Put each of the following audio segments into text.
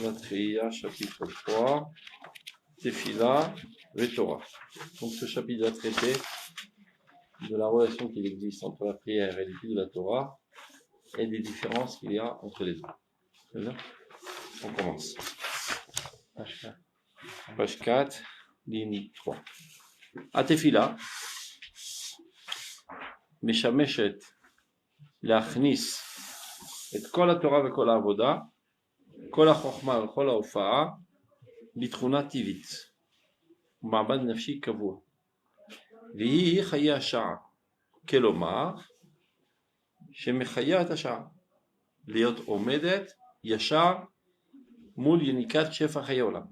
Latria, chapitre 3, Tefila, Torah. Donc ce chapitre va traiter de la relation qu'il existe entre la prière et l'étude de la Torah et des différences qu'il y a entre les deux. C'est-à-dire, on commence. Page 4, ligne 3. Atefila, משמשת להכניס את כל התורה וכל העבודה, כל החוכמה וכל ההופעה, בתכונה טבעית, ומעמד נפשי קבוע. והיא חיי השעה, כלומר, שמחיה את השעה, להיות עומדת ישר מול יניקת שפע חיי עולם.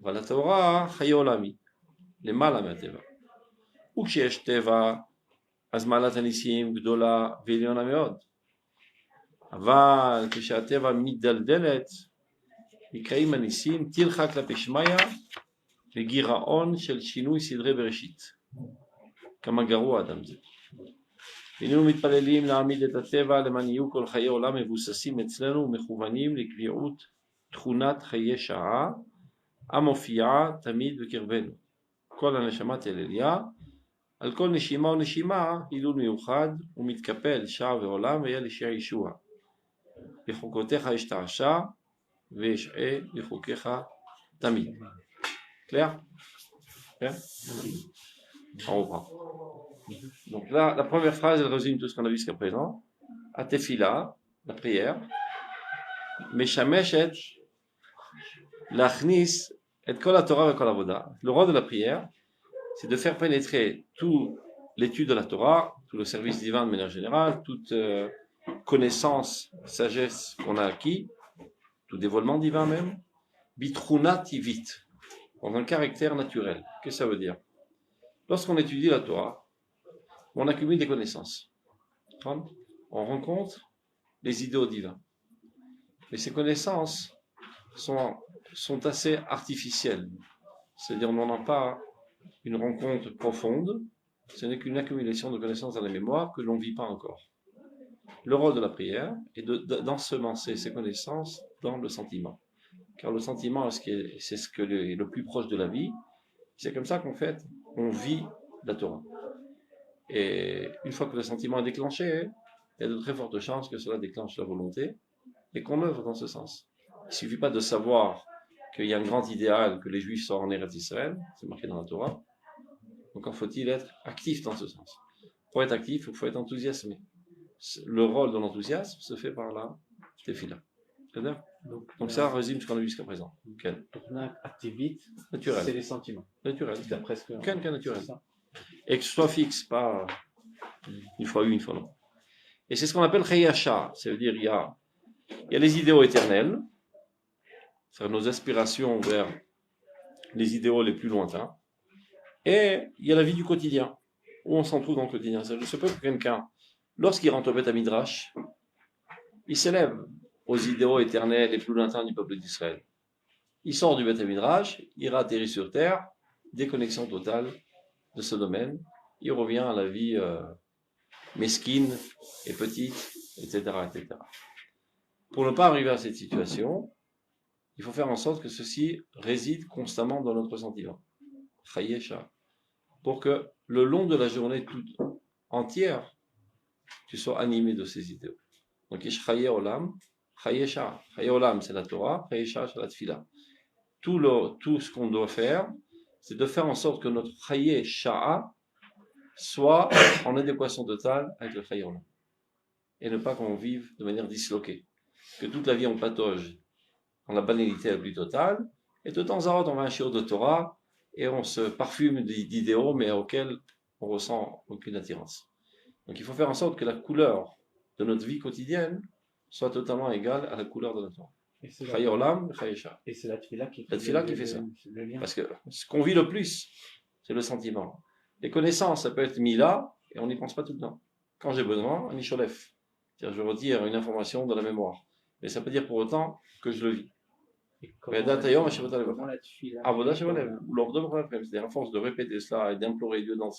אבל התורה חיי עולמי, למעלה מהטבע. וכשיש טבע, אז מעלת הניסים גדולה ועליונה מאוד. אבל כשהטבע מתדלדלת, נקראים הניסים תלכה כלפי שמיא וגירעון של שינוי סדרי בראשית. כמה גרוע אדם זה. היינו מתפללים להעמיד את הטבע למען יהיו כל חיי עולם מבוססים אצלנו ומכוונים לקביעות תכונת חיי שעה המופיעה תמיד בקרבנו. כל הנשמת אליליה, על כל נשימה ונשימה הילול מיוחד ומתקפל שעה ועולם והיה לשעה ישוע. בחוקותיך אשתעשע ואשעה בחוקיך תמיד. Clair? Clair? On reprend. Donc là, la première phrase, elle résume tout ce qu'on a vu jusqu'à présent. Atefila, la prière. Meshameshet, lachnis, et kol ha-Torah ve kol avoda. Le rôle de la prière, c'est de faire pénétrer toute l'étude de la Torah, tout le service divin de manière générale, toute connaissance, sagesse qu'on a acquis, tout dévoilement divin même, bitruna tivit, dans un caractère naturel. Qu'est-ce que ça veut dire? Lorsqu'on étudie la Torah, on accumule des connaissances. On rencontre les idéaux divins. Mais ces connaissances sont assez artificielles. C'est-à-dire on n'en a pas une rencontre profonde, ce n'est qu'une accumulation de connaissances dans la mémoire que l'on ne vit pas encore. Le rôle de la prière est d'ensemencer ces connaissances dans le sentiment. Car le sentiment, c'est ce que est le plus proche de la vie. C'est comme ça qu'en fait, on vit la Torah. Et une fois que le sentiment est déclenché, il y a de très fortes chances que cela déclenche la volonté et qu'on œuvre dans ce sens. Il ne suffit pas de savoir qu'il y a un grand idéal que les Juifs soient en Eretz Israël, c'est marqué dans la Torah. Donc, faut-il être actif dans ce sens. Pour être actif, il faut être enthousiasmé. Le rôle de l'enthousiasme se fait par la tefila. C'est-à-dire? Donc ça résume ce qu'on a vu jusqu'à présent. Donc activite, naturel. C'est les sentiments. Naturel. C'est presque naturel. Et que ce soit fixe, pas une fois une fois non. Et c'est ce qu'on appelle chayasha. Ça veut dire il y a les idéaux éternels, c'est-à-dire nos aspirations vers les idéaux les plus lointains. Et il y a la vie du quotidien, où on s'en trouve dans le quotidien. Je sais pas que quelqu'un, lorsqu'il rentre au Beth Midrash, il s'élève aux idéaux éternels les plus lointains du peuple d'Israël. Il sort du Beth Midrash, il atterrit sur terre, déconnexion totale de ce domaine, il revient à la vie mesquine et petite, etc., etc. Pour ne pas arriver à cette situation, il faut faire en sorte que ceci réside constamment dans notre sentiment. Chayesha. Pour que le long de la journée toute entière, tu sois animé de ces idéaux. Donc, Ish Chaye Olam, Chayesha. Chaye Olam, c'est la Torah, Chayesha, c'est la Tfila. Tout ce qu'on doit faire, c'est de faire en sorte que notre Chayesha soit en adéquation totale avec le Chaye Olam. Et ne pas qu'on vive de manière disloquée. Que toute la vie on patauge dans la banalité la plus totale, et de temps en temps on va un shiur de Torah, et on se parfume d'idéaux, mais auxquels on ressent aucune attirance. Donc il faut faire en sorte que la couleur de notre vie quotidienne soit totalement égale à la couleur de la Torah. Et c'est la tefila qui fait ça. Parce que ce qu'on vit le plus, c'est le sentiment. Les connaissances, ça peut être mis là, et on n'y pense pas tout le temps. Quand j'ai besoin, un isholef. C'est-à-dire, je retire une information de la mémoire. Mais ça peut dire pour autant que je le vis. C'est-à-dire, à force de répéter cela et d'implorer Dieu dans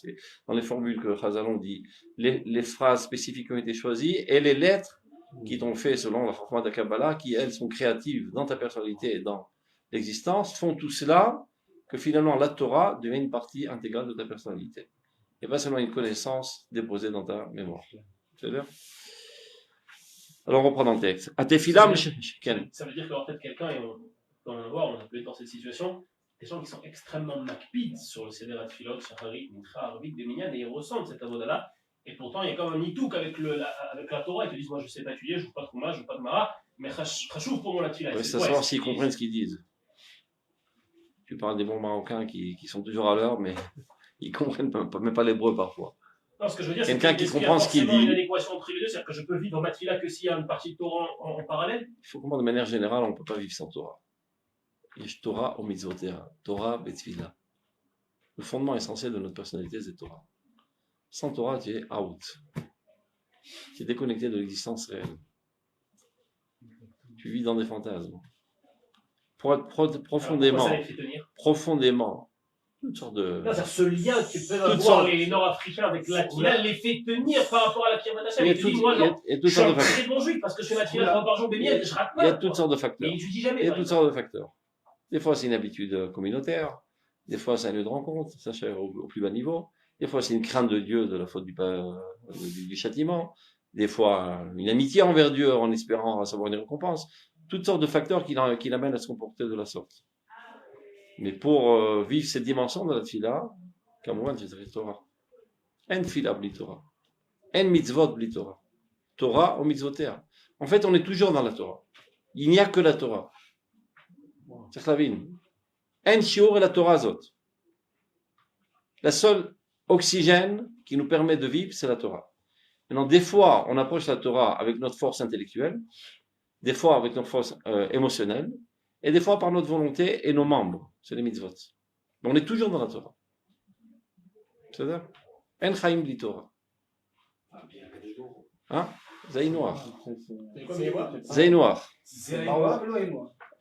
les formules que Chazal ont dit, les phrases spécifiques ont été choisies et les lettres qui t'ont fait selon la Chokma de la Kabbalah, qui elles sont créatives dans ta personnalité et dans l'existence, font tout cela que finalement la Torah devient une partie intégrale de ta personnalité. Et pas seulement une connaissance déposée dans ta mémoire. C'est-à-dire alors on reprend dans le texte. Atefilam, ça veut dire qu'en fait, quelqu'un, et on peut en avoir, on a pu être dans cette situation, des gens qui sont extrêmement makpides sur le Seder Atfilot, Shacharit, Mincha, Arvit, Beminyan, et ils ressentent cette avoda-là, et pourtant il y a comme un nitouk avec la Torah, ils te disent, moi je sais pas étudier, je joue pas de Trouma, je joue pas de Mara, mais chachouv pour moi la Tfila. Il faut savoir s'ils comprennent ce qu'ils disent. Tu parles des bons Marocains qui sont toujours à l'heure, mais ils comprennent même pas l'hébreu parfois. Non, ce que je veux dire, quelqu'un c'est qui comprend ce qu'il dit. une adéquation entre les deux, c'est-à-dire que je peux vivre ma Tfila que s'il y a une partie de Torah en parallèle. Il faut comprendre de manière générale, on ne peut pas vivre sans Torah. Yesh Torah au mitzvotea, Torah betzvila. Le fondement essentiel de notre personnalité, c'est Torah. Sans Torah, tu es out. Tu es déconnecté de l'existence réelle. Tu vis dans des fantasmes. Pour être profondément, Alors, ça les fait tenir profondément, toutes sortes de... Non, ce lien que tu peux avoir les Nord-Africains avec la Tfila les fait tenir par rapport à la Kirvat Hashem. Il y a toutes sortes de facteurs. Je suis bon juif parce que je fais ma Tfila 3 par jour, béni, je rate pas. Il y a toutes sortes de facteurs. Mais il étudie jamais. Il y a toutes sortes de facteurs. Des fois, c'est une habitude communautaire. Des fois, c'est un lieu de rencontre, ça au plus bas niveau. Des fois, c'est une crainte de Dieu, de la faute du châtiment. Des fois, une amitié envers Dieu en espérant recevoir une récompense. Toutes sortes de facteurs qui l'amènent à se comporter de la sorte. Mais pour vivre cette dimension de la Tfila, Kamouan, c'est la Torah. En Tfila bli Torah. En mitzvot bli Torah. Torah au mitzvotea. En fait, on est toujours dans la Torah. Il n'y a que la Torah. C'est la vie. En shiur et la Torah zot. La seule oxygène qui nous permet de vivre, c'est la Torah. Maintenant, des fois, on approche la Torah avec notre force intellectuelle, des fois avec notre force émotionnelle, et des fois par notre volonté et nos membres. C'est les mitzvot. Mais on est toujours dans la Torah. C'est-à-dire, en chaim bli Torah. Hein? Zay noir. Zay noir.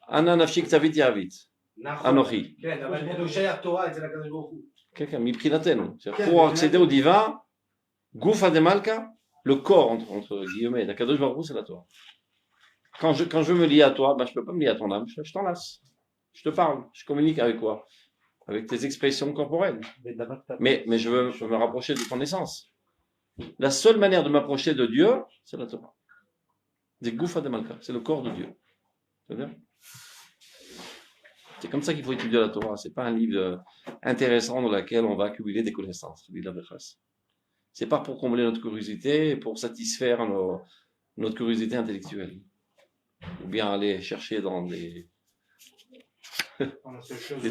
Ana nafshik tavit yavit. Anochi. Quelqu'un, miprinatenu. Pour accéder au divin, Goufa de Malka, le corps, entre guillemets, d'Akadosh Baruch Hu, c'est la Torah. Quand je veux me lier à toi, je peux pas me lier à ton âme, je t'enlace. Je te parle, je communique avec quoi? Avec tes expressions corporelles. Mais je veux me rapprocher de ton essence. La seule manière de m'approcher de Dieu, c'est la Torah. C'est Goufa de Malka, c'est le corps de Dieu. C'est comme ça qu'il faut étudier la Torah. C'est pas un livre intéressant dans lequel on va accumuler des connaissances. C'est pas pour combler notre curiosité, pour satisfaire notre curiosité intellectuelle. Ou bien aller chercher dans des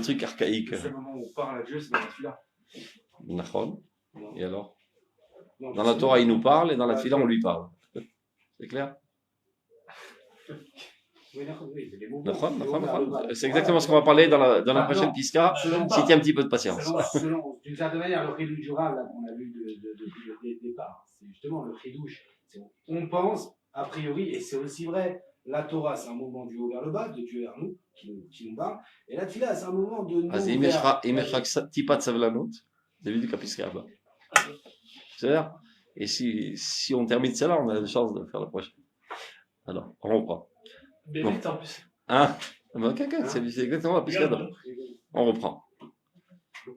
trucs archaïques. Le seul moment où on parle à Dieu, c'est dans la Tfila. Nachon. Et alors? Dans la Torah, il nous parle, et dans la Tfila, on lui parle. C'est clair? C'est exactement ce qu'on va parler dans la prochaine Piska, si tu as un petit peu de patience. D'une certaine manière, le chidouche du Rav, qu'on a vu depuis le départ, c'est justement le chidouche. On pense, a priori, et c'est aussi vrai, la Torah, c'est un mouvement du haut vers le bas, de Dieu vers nous, qui nous parle, et la Tfila, c'est un mouvement de nous vers... C'est-à-dire, et si on termine cela, on a la chance de faire la prochaine. Alors, on reprend. Bon. En plus. Hein? C'est exactement la Piska. On reprend.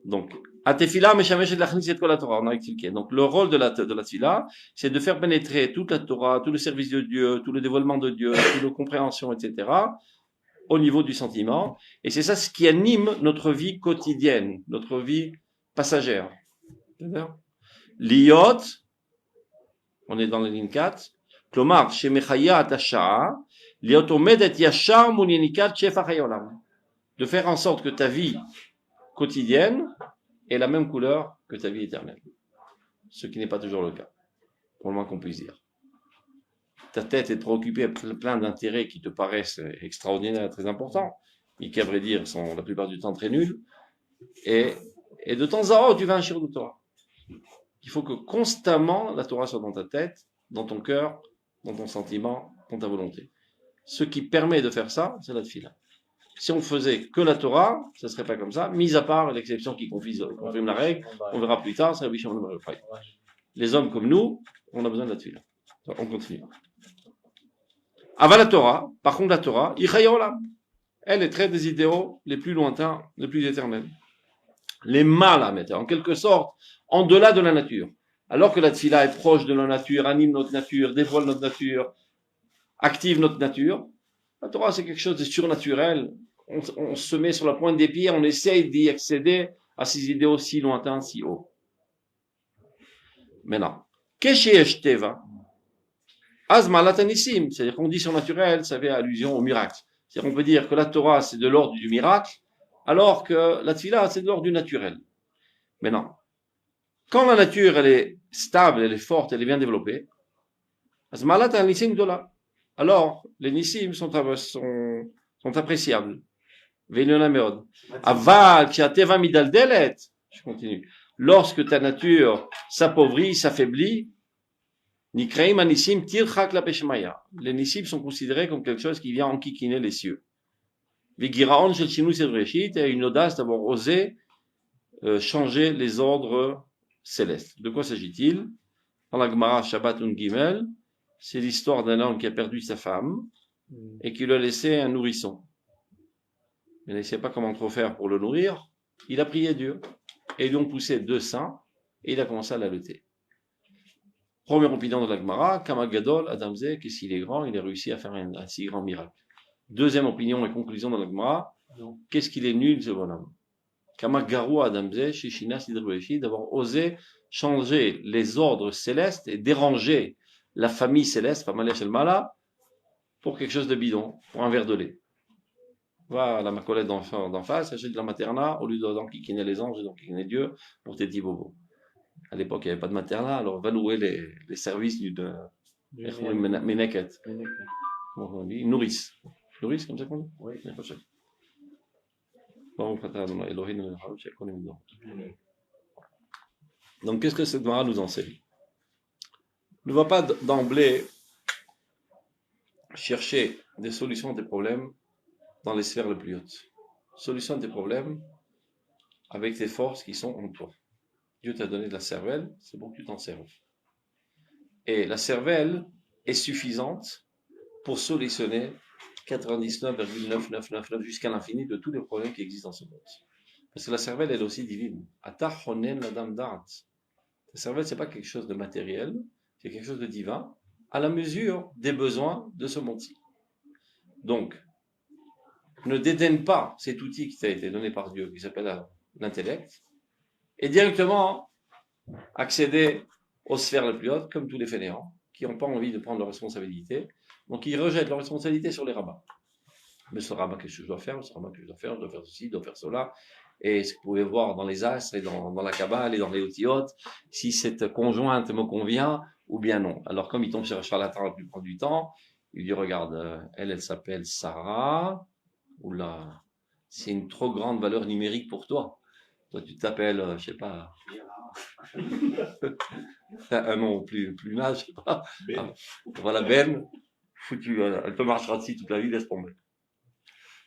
Donc, Atefila, Meshamesh et Lachnis et la Torah, on a expliqué. Donc, le rôle de la Tfila, c'est de faire pénétrer toute la Torah, tout le service de Dieu, tout le dévoilement de Dieu, toute la compréhension, etc., au niveau du sentiment. Et c'est ça ce qui anime notre vie quotidienne, notre vie passagère. L'Iot, on est dans la ligne 4, Klomar, Shemechaya Atasha, L'Iot Omedet Yashar Munyenikat Shefa Chayolam. De faire en sorte que ta vie quotidienne ait la même couleur que ta vie éternelle. Ce qui n'est pas toujours le cas, pour le moins qu'on puisse dire. Ta tête est préoccupée à plein d'intérêts qui te paraissent extraordinaires, très importants, mais qui, à vrai dire, sont la plupart du temps très nuls. Et de temps en temps, tu vas un shir de Torah. Il faut que constamment la Torah soit dans ta tête, dans ton cœur, dans ton sentiment, dans ta volonté. Ce qui permet de faire ça, c'est la tfila. Si on faisait que la Torah, ça serait pas comme ça, mis à part l'exception qui confirme la règle, on verra plus tard, c'est Rabbi Shimon ben Yochai. Les hommes comme nous, on a besoin de la tfila. On continue. Aval la Torah, par contre la Torah, Ichayolam, elle est traite des idéaux les plus lointains, les plus éternels. Les malamet, en quelque sorte, en delà de la nature. Alors que la tfila est proche de la nature, anime notre nature, dévoile notre nature, active notre nature, la Torah c'est quelque chose de surnaturel. On se met sur la pointe des pieds, on essaye d'y accéder à ces idéaux si lointains, si hauts. Maintenant, Kesheyesh Teva, Azmalat Anissim, c'est-à-dire qu'on dit surnaturel, ça fait allusion au miracle. C'est-à-dire qu'on peut dire que la Torah c'est de l'ordre du miracle, alors que la tfila c'est de l'ordre du naturel. Maintenant, quand la nature elle est stable, elle est forte, elle est bien développée, Azmalat Anissim Dola, alors les nissim sont appréciables. Aval, qui a teva midaldelet, je continue. Lorsque ta nature s'appauvrit, s'affaiblit, nikreim anissim tirchak la peshmaya. Les nissim sont considérés comme quelque chose qui vient enquiquiner les cieux. Vigiraon shel shinu sedreshit, et une audace d'avoir osé changer les ordres célestes. De quoi s'agit-il? Dans la Gemara Shabbat un Gimel, c'est l'histoire d'un homme qui a perdu sa femme et qui lui a laissé un nourrisson. Mais il ne savait pas comment trop faire pour le nourrir. Il a prié Dieu. Et ils lui ont poussé 2 seins et il a commencé à l'allaiter. Première opinion de la Gemara, Kamagadol, Adamze, qu'est-ce qu'il est grand, il a réussi à faire un si grand miracle. Deuxième opinion et conclusion de la Gemara, qu'est-ce qu'il est nul ce bonhomme. Kamagaru Adamze, Shishina Sidrueshi, d'avoir osé changer les ordres célestes et déranger la famille céleste, Famalesh el Mala, pour quelque chose de bidon, pour un verre de lait. Va à la macolette d'en face, achète de la materna, au lieu d'enquiquiner les anges et d'enquiquiner Dieu, pour tes petits bobos. À l'époque, il n'y avait pas de materna, alors va louer les services Meneket. Comment on dit? Nourrice. Nourrice, comme ça qu'on dit? Oui. Donc, qu'est-ce que cette Gemara nous enseigne? Ne va pas d'emblée chercher des solutions à tes problèmes dans les sphères les plus hautes. Solution à tes problèmes avec tes forces qui sont en toi. Dieu t'a donné de la cervelle, c'est bon que tu t'en serves. Et la cervelle est suffisante pour solutionner 99,9999 jusqu'à l'infini de tous les problèmes qui existent dans ce monde. Parce que la cervelle, elle est aussi divine. Atachonen la dame d'art. La cervelle, c'est pas quelque chose de matériel, c'est quelque chose de divin, à la mesure des besoins de ce monde-ci. Donc, ne dédaigne pas cet outil qui t'a été donné par Dieu, qui s'appelle l'intellect, et directement accéder aux sphères les plus hautes, comme tous les fainéants, qui n'ont pas envie de prendre leurs responsabilités, donc ils rejettent leurs responsabilités sur les rabbins. Mais ce rabbin, qu'est-ce que je dois faire? Ce rabbin, qu'est-ce que je dois faire? Je dois faire ceci, je dois faire cela. Et ce que vous pouvez voir dans les astres, et dans la Kabbale, et dans les Otiyot, si cette conjointe me convient, ou bien non. Alors comme il tombe sur un charlatan la plupart du temps, il dit, regarde, elle s'appelle Sarah, oula, c'est une trop grande valeur numérique pour toi. Toi, tu t'appelles, je sais pas, un nom plus naze, je sais pas. Ben. Voilà, Ben, foutu, elle peut marcher dessus toute la vie, laisse tomber.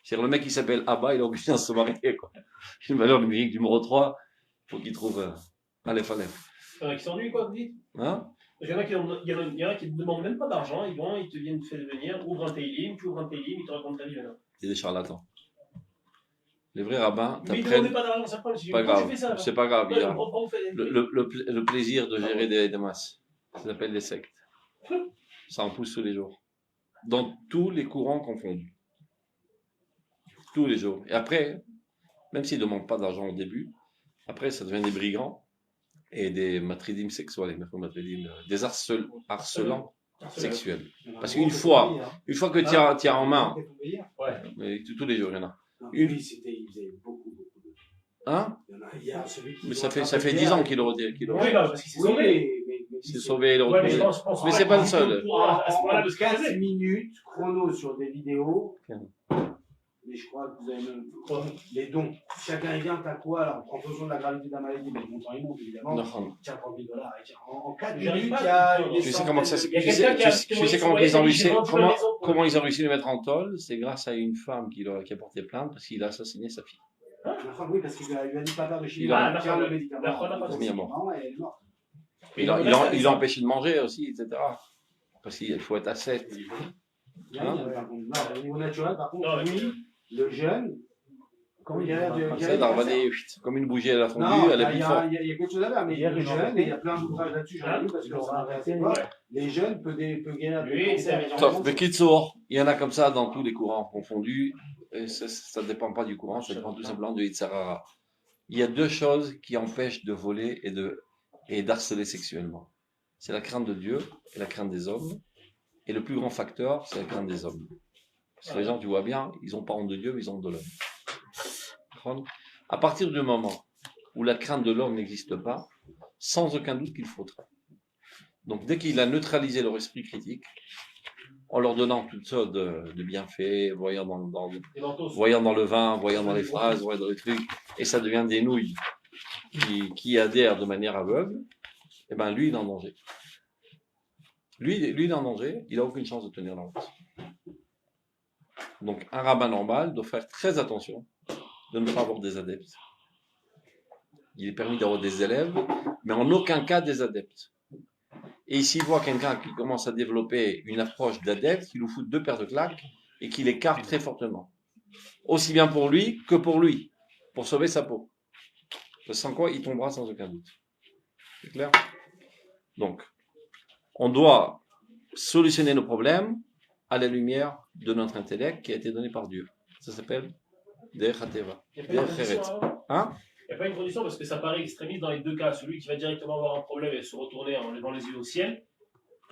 C'est-à-dire, le mec qui s'appelle Abba, il est obligé de se marier, quoi. Une valeur numérique numéro 3, il faut qu'il trouve Aleph Aleph. Il y en a qui s'ennuient, quoi, vous dites? Hein? Il y en a qui ne demandent même pas d'argent, ils vont, ils te viennent te faire venir, ouvre un Teilim, tu ouvres un Teilim, ils te racontent ta vie maintenant. C'est des charlatans. Les vrais rabbins t'apprennent. Mais ils ne demandaient pas d'argent, c'est pas grave. Ça, c'est pas grave. Ouais, le plaisir de gérer des masses. Ça s'appelle des sectes. Ça en pousse tous les jours. Dans tous les courants confondus. Tous les jours. Et après, même s'ils ne demandent pas d'argent au début, après ça devient des brigands et des matridim sexuels, des harcelants sexuels. Parce qu'une fois que tu as en main, mais tous les jours il y en a. Ils faisaient beaucoup de. Hein? Il y a celui qui. Mais ça fait 10 ans qu'il le redit. Oui, parce qu'il s'est sauvé. Il s'est sauvé, il le redit. Mais c'est pas le seul. À ce moment-là, de 15 minutes chrono sur des vidéos. Mais je crois que vous avez même les dons. Chacun vient, t'as quoi? Alors, en fonction de la gravité de la maladie, mais le montant il monte évidemment. Tiens, 30 000 $. En 4 minutes, il y a. Tu sais comment ça se comment ils ont réussi à le mettre en tôle? C'est grâce à une femme qui a porté plainte parce qu'il a assassiné sa fille. Oui, parce qu'il lui a dit pas faire de chimie. Il a le médicament. Il a empêché de manger aussi, etc. Parce qu'il faut être à 7. Il y a rien, par contre. Non, au niveau naturel, par contre, Non, mais- lui, le jeune, quand il y a de. C'est d'Arvané, comme une bougie à la fondue, Non, elle est plus forte. il y a quelque chose à faire, mais Hier, le ils ont jeune, arrêté. il y a plein d'ouvrages là-dessus, j'en ai lu parce que ça m'intéresse arrêté. pas. Les jeunes peuvent guérir. Lui, c'est- Sauf Bekitsour, il y en a comme ça dans tous les courants confondus. Et ça ne dépend pas du courant, ça dépend tout simplement de Yitzhara. Il y a deux choses qui empêchent de voler et d'harceler sexuellement. C'est la crainte de Dieu et la crainte des hommes. Et le plus grand facteur, c'est la crainte des hommes. Parce que les gens, tu vois bien, ils n'ont pas honte de Dieu, mais ils ont honte de l'homme. À partir du moment où la crainte de l'homme n'existe pas, sans aucun doute qu'il faudrait. Donc dès qu'il a neutralisé leur esprit critique, en leur donnant toutes sortes de bienfaits, voyant Des manteaux. voyant dans le vin, voyant dans les phrases, voyant dans les trucs, et ça devient des nouilles qui adhèrent de manière aveugle, et ben lui, il est en danger. Lui, il est en danger, il n'a aucune chance de tenir la route. Donc un rabbin normal doit faire très attention de ne pas avoir des adeptes. Il est permis d'avoir des élèves, mais en aucun cas des adeptes. Et s'il voit quelqu'un qui commence à développer une approche d'adepte, il lui fout 2 paires de claques et qu'il écarte très fortement. Aussi bien pour lui que pour lui, pour sauver sa peau. Sans quoi il tombera sans aucun doute. C'est clair? Donc, on doit solutionner nos problèmes à la lumière de notre intellect qui a été donné par Dieu. Ça s'appelle Derech HaTeva. Il n'y a pas une Derech condition, Eretz. hein. Hein? Il n'y a pas une condition parce que ça paraît extrémiste dans les deux cas. Celui qui va directement avoir un problème et se retourner en levant les yeux au ciel.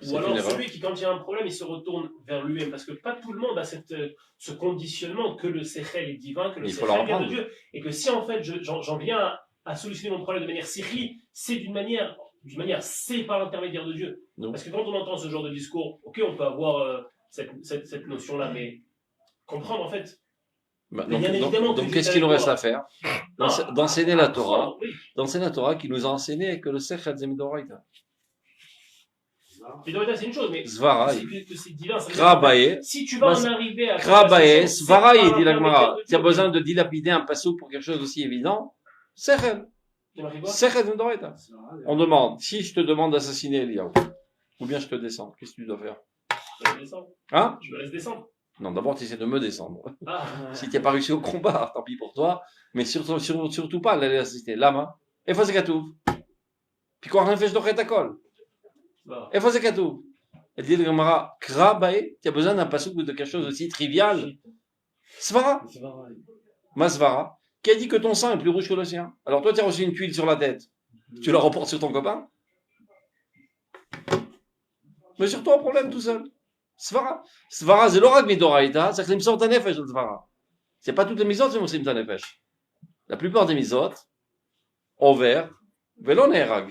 C'est Ou alors une erreur. celui qui, quand il y a un problème, il se retourne vers lui-même. Parce que pas tout le monde a ce conditionnement que le Sechel est divin, que le Il faut leur Sechel vient de apprendre. Dieu. Et que si en fait j'en viens à solutionner mon problème de manière sikhli, c'est d'une manière, c'est par l'intermédiaire de Dieu. Non. Parce que quand on entend ce genre de discours, ok, on peut avoir cette notion-là, mais comprendre en fait. Bah, Mais bien évidemment que donc Dieu qu'est-ce est qu'il nous avec reste toi. à faire? Non, D'enseigner la Torah. apprendre, oui. D'enseigner la Torah qui nous a enseigné que le Sechel Zemidoraita. Mais c'est une chose, mais Zvara, que c'est divin. Ça veut dire Krabaye, que si tu vas Bas- en arriver à Krabaye, c'est Svara, par il dit la l'intermédiaire Gemara. de Tu as Dieu. besoin de dilapider un passouk pour quelque chose d'aussi évident? Sechel. Tu m'as fait quoi Sechel Zemidoraita. On demande, si je te demande d'assassiner Eliaou, ou bien je te descends, qu'est-ce que tu dois faire? Je me laisse descendre. Hein? Je me laisse descendre. Non, d'abord, tu essaies de me descendre. Ah, Si tu n'as pas réussi au combat, tant pis pour toi, mais surtout pas l'aller assister. Lama, et faut tout. Puis quoi, rien fait, je dois ta colle. bah, Et faut tout. Elle dit, le Gemara, Krabae, tu as besoin d'un passouk ou de quelque chose aussi trivial. Svara, Masvara, qui a dit que ton sang est plus rouge que le sien. Alors toi, tu as reçu une tuile sur la tête. Tu la reportes sur ton copain? Mais sur toi, un problème tout seul. Svara. Svara, c'est l'orak midoraïta, c'est que les misot tanefesh, le Svara. C'est pas toutes les misot, c'est muslim tanefesh. La plupart des misot, over, velo neherag.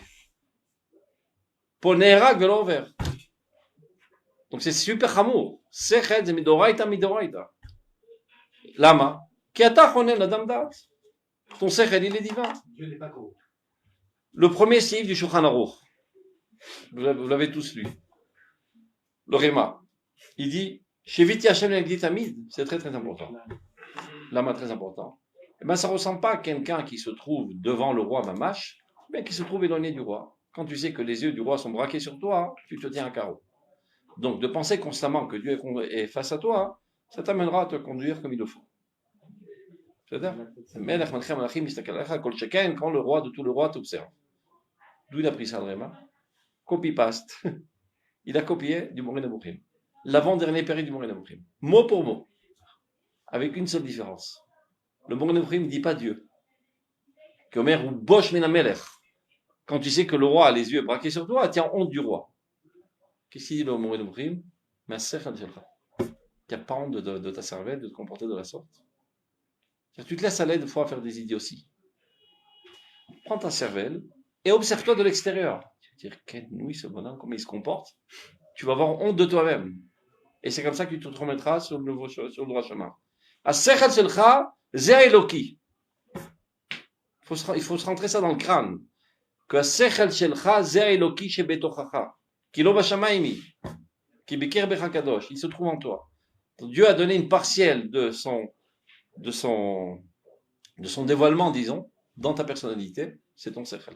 Pour neherag, velo over. Donc c'est super chamour. Sechet, c'est midoraïta, midoraïta. Lama. Ki ata chonen la damdat. Ton sechet, il est divin. Dieu n'est pas corrompu. Le premier sif du Shulchan Aruch. Vous l'avez tous lu. Le Réma. Il dit, Sheviti Hashem l'Eglit Hamid, c'est très très important. Lama très important. Eh ben, ça ressemble pas à quelqu'un qui se trouve devant le roi Mamash, mais qui se trouve éloigné du roi. Quand tu sais que les yeux du roi sont braqués sur toi, tu te tiens à carreau. Donc, de penser constamment que Dieu est face à toi, ça t'amènera à te conduire comme il le faut. C'est-à-dire, quand le roi de tout le roi t'observe. D'où il a pris ça, le Réma? Copy-paste. Il a copié du Moré Nebuchim. L'avant-dernier péril du Moré Nebuchim. Mot pour mot. Avec une seule différence. Le Moré Nebuchim ne dit pas Dieu. Qu'Omer ou Bosh Menamelech. Quand tu sais que le roi a les yeux braqués sur toi, tiens honte du roi. Qu'est-ce qu'il dit le Moré Nebuchim? Mais tu n'as pas honte de ta cervelle, de te comporter de la sorte. Tu te laisses aller des fois à faire des idioties. Prends ta cervelle et observe-toi de l'extérieur. Tu vas dire, quelle nouille ce bonhomme, comment il se comporte. Tu vas avoir honte de toi-même. Et c'est comme ça que tu te remettras sur le droit chemin. As-sechel shelcha, ze Eloki. Il faut se rentrer ça dans le crâne. Que as-sechel shelcha, ze Eloki shebetochacha. Ki lo bashamaymi. Ki beker becha kadosh. Il se trouve en toi. Donc, Dieu a donné une partielle de son dévoilement, disons, dans ta personnalité. C'est ton sechel.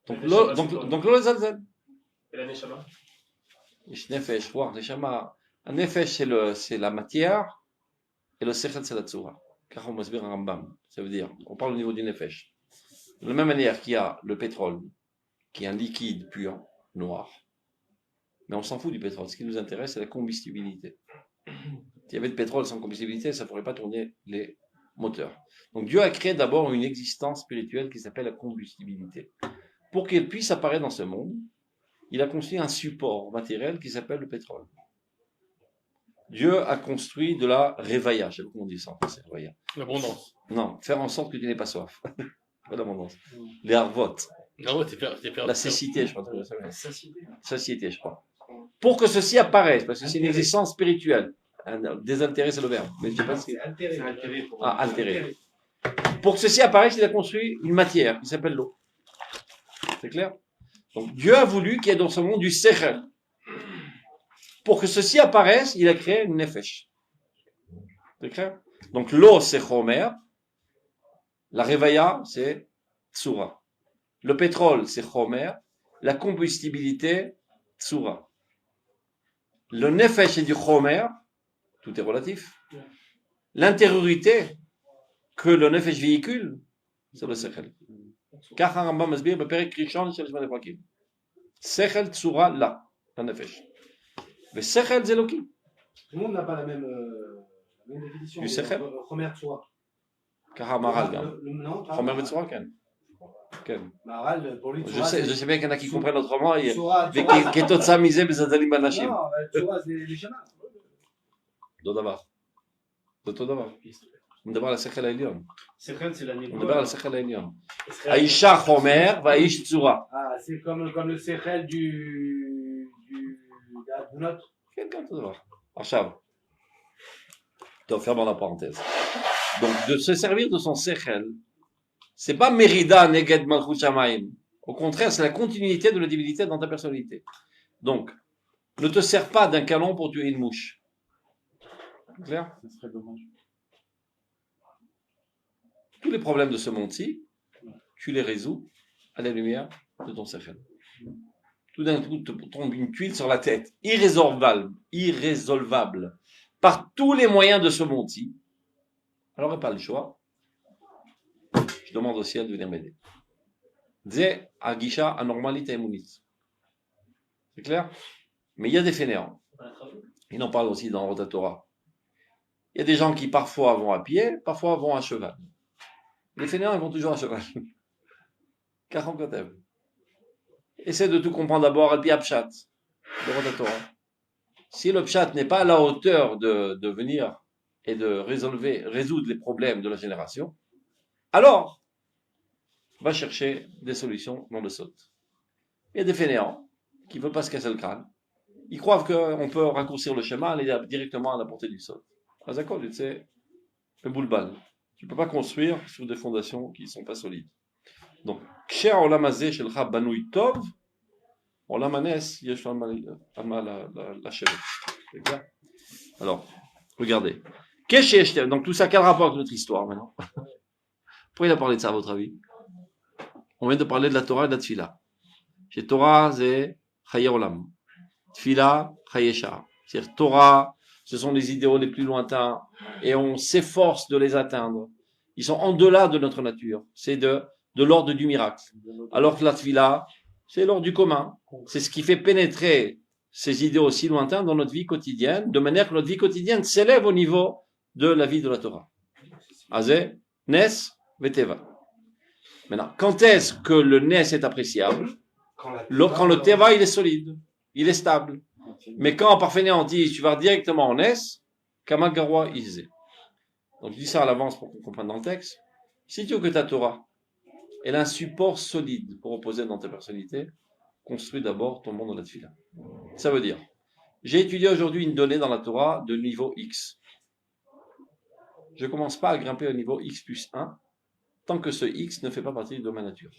Donc, lo zalzel. et la Neshama. יש נפש, רוח, נשמה, Un nefesh, c'est la matière, et le sechel, c'est la tsura. Car on va se dire un rambam. Ça veut dire, on parle au niveau du nefesh. De la même manière qu'il y a le pétrole, qui est un liquide pur, noir. Mais on s'en fout du pétrole. Ce qui nous intéresse, c'est la combustibilité. S'il y avait de pétrole sans combustibilité, ça ne pourrait pas tourner les moteurs. Donc Dieu a créé d'abord une existence spirituelle qui s'appelle la combustibilité. Pour qu'elle puisse apparaître dans ce monde, il a construit un support matériel qui s'appelle le pétrole. Dieu a construit de la révaïa, je sais pas comment on dit ça en français, révaïa. L'abondance. Non, faire en sorte que tu n'aies pas soif. Pas l'abondance. Les harvotes. Ah ouais, t'es perdu. La cécité, je crois. Satiété. Satiété, je crois. Pour que ceci apparaisse, parce que c'est une existence spirituelle. Désaltérer, c'est le verbe. Mais je sais pas ce que... C'est altéré. C'est altéré pour Ah, altéré. Pour que ceci apparaisse, il a construit une matière qui s'appelle l'eau. C'est clair? Donc Dieu a voulu qu'il y ait dans ce monde du sechel. Pour que ceci apparaisse, il a créé une nefesh. C'est clair? Donc l'eau, c'est chomer. La révaïa, c'est tsura. Le pétrole, c'est chomer. La combustibilité, tsura. Le nefesh est du chomer. Tout est relatif. L'intériorité que le nefesh véhicule, c'est le sechel. Car Rambam מסביר בפרק ראשון של שמונה פרקים. שכל צורה לה, לנפש. ושכל זה אלוקי. Tout le monde n'a pas la même définition. Du sechel? Chomer tsura. ככה המהר"ל גם. Non, pas חומר וצורה, כן. כן. Maharal, pour lui, Je tsura, sais bien qu'il y en a qui comprennent autrement, tsura, וכתוצאה מזה מזלזלים באנשים. Non, tsura, c'est les chamans. אותו דבר. זה אותו דבר. הוא מדבר על השכל העליון. Sechel, c'est la הוא nébula. מדבר על השכל העליון. האישה חומר והאיש צורה. Ah, c'est comme le sechel d'Adunot. כן, כן, אותו דבר. עכשיו, טוב, fermons la parenthèse. Donc, de se servir de son sechel, c'est pas Mérida neged malchut shamayim. Au contraire, c'est la continuité de la divinité dans ta personnalité. Donc, ne te sers pas d'un canon pour tuer une mouche. Clair? Ça serait dommage. Tous les problèmes de ce monde-ci, tu les résous à la lumière de ton sechel. Tout d'un coup, te tombe une tuile sur la tête, irrésolvable, par tous les moyens de ce monde-ci. Alors, pas le choix. Je demande au ciel de venir m'aider. C'est Agisha anormalite emunit. C'est clair? Mais il y a des fainéants. Il en parle aussi dans Rodat Torah. Il y a des gens qui parfois vont à pied, parfois vont à cheval. Les fainéants, ils vont toujours à cheval. Car en Kotev. Essaie de tout comprendre d'abord al pi Pshat de Rodat Torah. Si le Pshat n'est pas à la hauteur de venir et de résoudre les problèmes de la génération, alors, va chercher des solutions dans le sot. Il y a des fainéants qui ne veulent pas se casser le crâne. Ils croient qu'on peut raccourcir le chemin et aller directement à la portée du sot. Azakol, c'est un boulebal. Tu ne peux pas construire sur des fondations qui ne sont pas solides. Donc, Ksher Olam Hazeh Shelcha Banui Tov, Olam Hanes Yesh Alma Lachevet. C'est clair? Alors, regardez. Donc tout ça, quel rapport avec notre histoire maintenant? Pourquoi il a parlé de ça à votre avis? On vient de parler de la Torah et de la Tfila. Chez Torah, c'est Chaye Olam. Tfila, Chaye Shah. C'est-à-dire Torah, ce sont les idéaux les plus lointains et on s'efforce de les atteindre. Ils sont en delà de notre nature. C'est de l'ordre du miracle. Alors que la Tfila, c'est l'ordre du commun. C'est ce qui fait pénétrer ces idéaux aussi lointains dans notre vie quotidienne, de manière que notre vie quotidienne s'élève au niveau de la vie de la Torah. Azeh, Nes, Veteva. Maintenant, quand est-ce que le Nes est appréciable? Quand le Teva, il est solide, il est stable. Mais quand par fainéantise, tu vas directement en Nes, Kamal Garwa Izé. Donc, je dis ça à l'avance pour qu'on comprenne dans le texte. Si tu veux que ta Torah, elle a un support solide pour reposer dans ta personnalité, construis d'abord ton monde de la Tfila. Ça veut dire, j'ai étudié aujourd'hui une donnée dans la Torah de niveau X. Je ne commence pas à grimper au niveau X plus 1 tant que ce X ne fait pas partie de ma nature.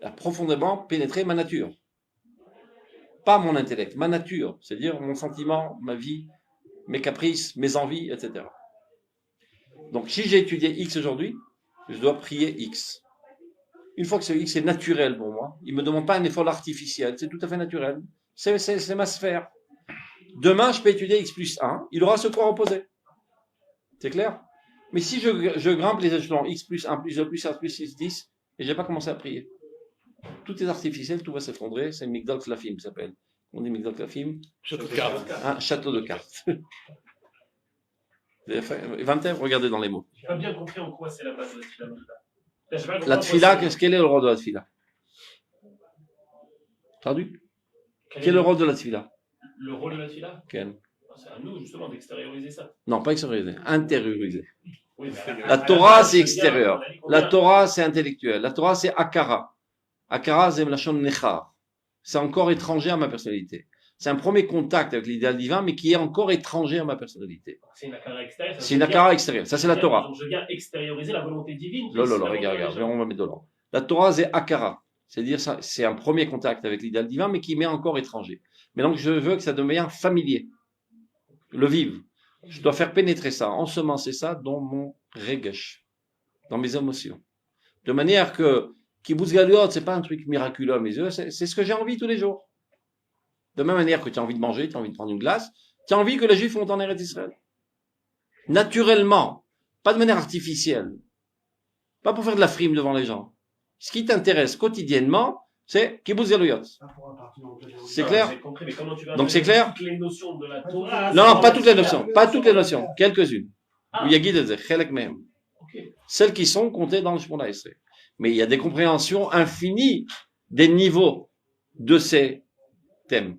A profondément pénétrer ma nature. Pas mon intellect, ma nature, c'est-à-dire mon sentiment, ma vie, mes caprices, mes envies, etc. Donc si j'ai étudié X aujourd'hui, je dois prier X. Une fois que ce X est naturel pour moi, il ne me demande pas un effort artificiel, c'est tout à fait naturel. C'est ma sphère. Demain, je peux étudier x plus 1, il aura ce corps opposé. C'est clair? Mais si je grimpe les échelons x plus 1 plus 2 plus 4 plus 6, 10, et je n'ai pas commencé à prier, tout est artificiel, tout va s'effondrer, c'est Migdal Klafim, ça s'appelle. On dit Migdal Klafim, Château de cartes. un château de cartes. 20, regardez dans les mots. J'ai pas bien compris en quoi c'est la base de la tfila. Là, j'ai pas compris La en quoi tfila, c'est- quel est le rôle de la tfila? Traduit? Quel est le rôle de la tfila? Le rôle de la tfila? Quel? C'est à nous, justement, d'extérioriser ça. Non, pas extérioriser, intérioriser. Oui, mais La à Torah, base, c'est je extérieur. viens, on a dit La combien Torah, c'est intellectuel. La Torah, c'est akara. Akara, c'est lachon nechar. C'est encore étranger à ma personnalité. C'est un premier contact avec l'idéal divin, mais qui est encore étranger à ma personnalité. C'est une akara extérieure. ça C'est veut une dire- akara extérieure. Ça, c'est la Torah. Donc, je viens extérioriser la volonté divine. qui Là, est là, la regarde, volonté regarde, on va mettre de l'ordre. La Torah, c'est akara. C'est-à-dire, ça, c'est un premier contact avec l'idéal divin, mais qui m'est encore étranger. Mais donc, je veux que ça devienne familier. Le vivre. Je dois faire pénétrer ça, ensemencer ça dans mon regesh, dans mes émotions. De manière que, Kibbutz Galiot, c'est pas un truc miraculeux à mes yeux, c'est ce que j'ai envie tous les jours. De même manière que tu as envie de manger, tu as envie de prendre une glace, tu as envie que les Juifs montent en Eretz Israël. Naturellement. Pas de manière artificielle. Pas pour faire de la frime devant les gens. Ce qui t'intéresse quotidiennement, c'est Kibbutz Galiot. C'est Ah, clair? j'ai compris, mais comment tu vas Donc, c'est intégrer clair? toutes les notions de la Torah. Non, sans- pas toutes les notions. Pas toutes les notions. Quelques-unes. Ah, Où il y a guide de chelek mehem. ok. Celles qui sont comptées dans le Shemona Esrei. Mais il y a des compréhensions infinies des niveaux de ces thèmes.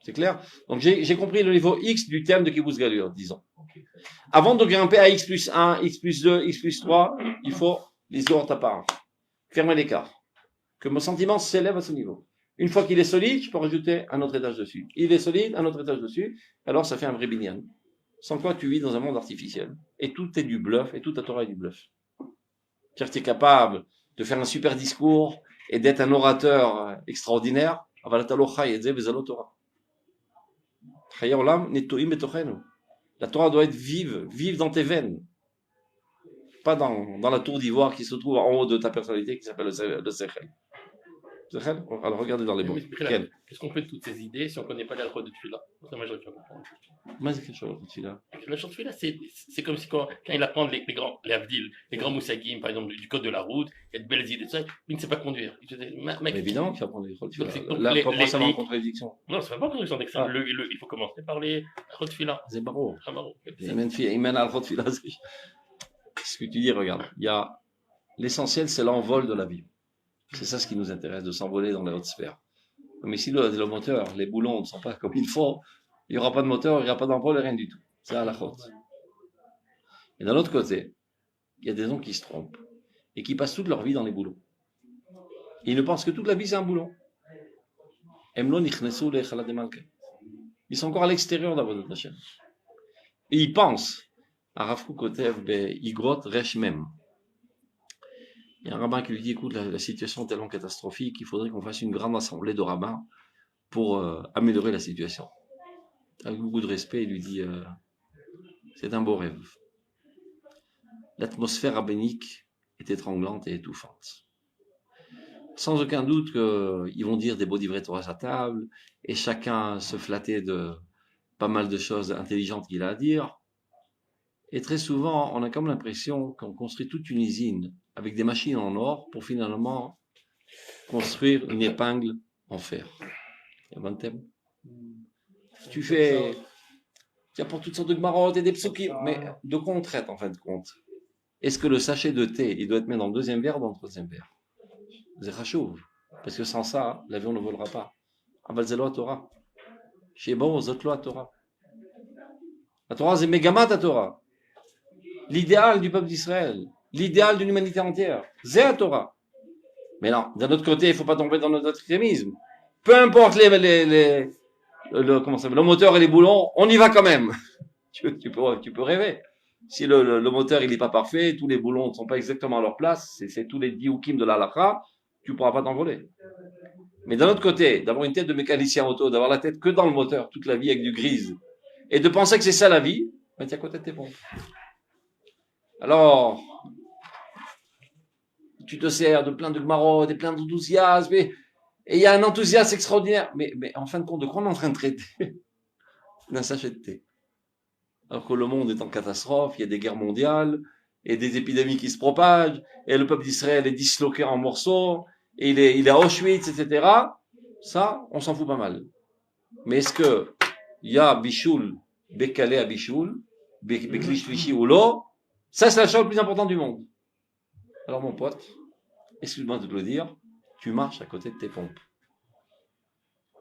C'est clair? Donc j'ai compris le niveau X du thème de Kibbutz Galiot, disons. Avant de grimper à X plus 1, X plus 2, X plus 3, il faut les ta part. Fermer l'écart. Que mon sentiment s'élève à ce niveau. Une fois qu'il est solide, je peux rajouter un autre étage dessus. Il est solide, un autre étage dessus. Alors ça fait un vrai binyan. Sans quoi tu vis dans un monde artificiel. Et tout est du bluff, et tout ta Torah est du bluff. C'est-à-dire que tu es capable de faire un super discours et d'être un orateur extraordinaire. La Torah doit être vive, vive dans tes veines. Pas dans la tour d'ivoire qui se trouve en haut de ta personnalité qui s'appelle le Sechel. Sechel? Alors regardez dans les mots. Mais qu'est-ce qu'on fait de toutes ces idées si on ne connaît pas la loi de Tfila? Ça, moi, j'aurais pu comprendre. Mais c'est quelque chose, celui-là. La chose de Tfila, c'est comme si quand il apprend les Avdil, les grands moussagim, par exemple, du code de la route, il y a de belles idées, tout ça, il ne sait pas conduire. Il se dit, mec, Mais évidemment qu'il va prendre les Donc, c'est- donc, Là, les- comment ça va en les- contradiction? non, c'est pas une contradiction d'exemple. Ah. Il faut commencer par les la Tfila. C'est barreau. Ah, bon. Il mène à la fila. Ce que tu dis, regarde, il y a l'essentiel, c'est l'envol de la vie. C'est ça ce qui nous intéresse, de s'envoler dans les hautes sphères. Mais si le moteur, les boulons ne sont pas comme il faut, il n'y aura pas de moteur, il n'y aura pas d'envol et rien du tout. C'est à la faute. Et d'un autre côté, il y a des gens qui se trompent et qui passent toute leur vie dans les boulons. Et ils ne pensent que toute la vie c'est un boulon. Ils sont encore à l'extérieur d'Avodat Hashem. Et ils pensent. Arav Kook Kotev Igrot Resh Mem. Il y a un rabbin qui lui dit, écoute, la situation est tellement catastrophique qu'il faudrait qu'on fasse une grande assemblée de rabbins pour améliorer la situation. Avec beaucoup de respect, il lui dit, c'est un beau rêve. L'atmosphère rabbinique est étranglante et étouffante. Sans aucun doute qu'ils vont dire des beaux divrei Torah à table, et chacun se flatter de pas mal de choses intelligentes qu'il a à dire. Et très souvent, on a comme l'impression qu'on construit toute une usine avec des machines en or pour finalement construire une épingle en fer. Il y a un thème. Tu apportes toutes sortes de gmarottes et des psukim, mais de quoi on traite en fin de compte? Est-ce que le sachet de thé, il doit être mis dans le deuxième verre ou dans le troisième verre? C'est rachouv. Parce que sans ça, l'avion ne volera pas. Aval zelo à Torah. Chez bon, zotlo à Torah. La Torah, c'est mégamat à Torah. L'idéal du peuple d'Israël. L'idéal d'une humanité entière. C'est la Torah. Mais non, d'un autre côté, il ne faut pas tomber dans notre extrémisme. Peu importe le moteur et les boulons, on y va quand même. tu peux rêver. Si le moteur il n'est pas parfait, tous les boulons ne sont pas exactement à leur place, c'est tous les dioukim de l'halakha, tu ne pourras pas t'envoler. Mais d'un autre côté, d'avoir une tête de mécanicien auto, d'avoir la tête que dans le moteur toute la vie avec du grise, et de penser que c'est ça la vie, ben tiens, à côté de tes pompes. Alors, tu te sers de plein de gmarot, et plein d'enthousiasme, et il y a un enthousiasme extraordinaire. Mais en fin de compte, de quoi on est en train de traiter? d'un sachet de thé. Alors que le monde est en catastrophe, il y a des guerres mondiales, et des épidémies qui se propagent, et le peuple d'Israël est disloqué en morceaux, et il est à Auschwitz, etc. Ça, on s'en fout pas mal. Mais est-ce que il y a Bichoul, Bekale à Bichoul, Beklish ou l'eau? Ça, c'est la chose la plus importante du monde. Alors, mon pote, excuse-moi de te le dire, tu marches à côté de tes pompes.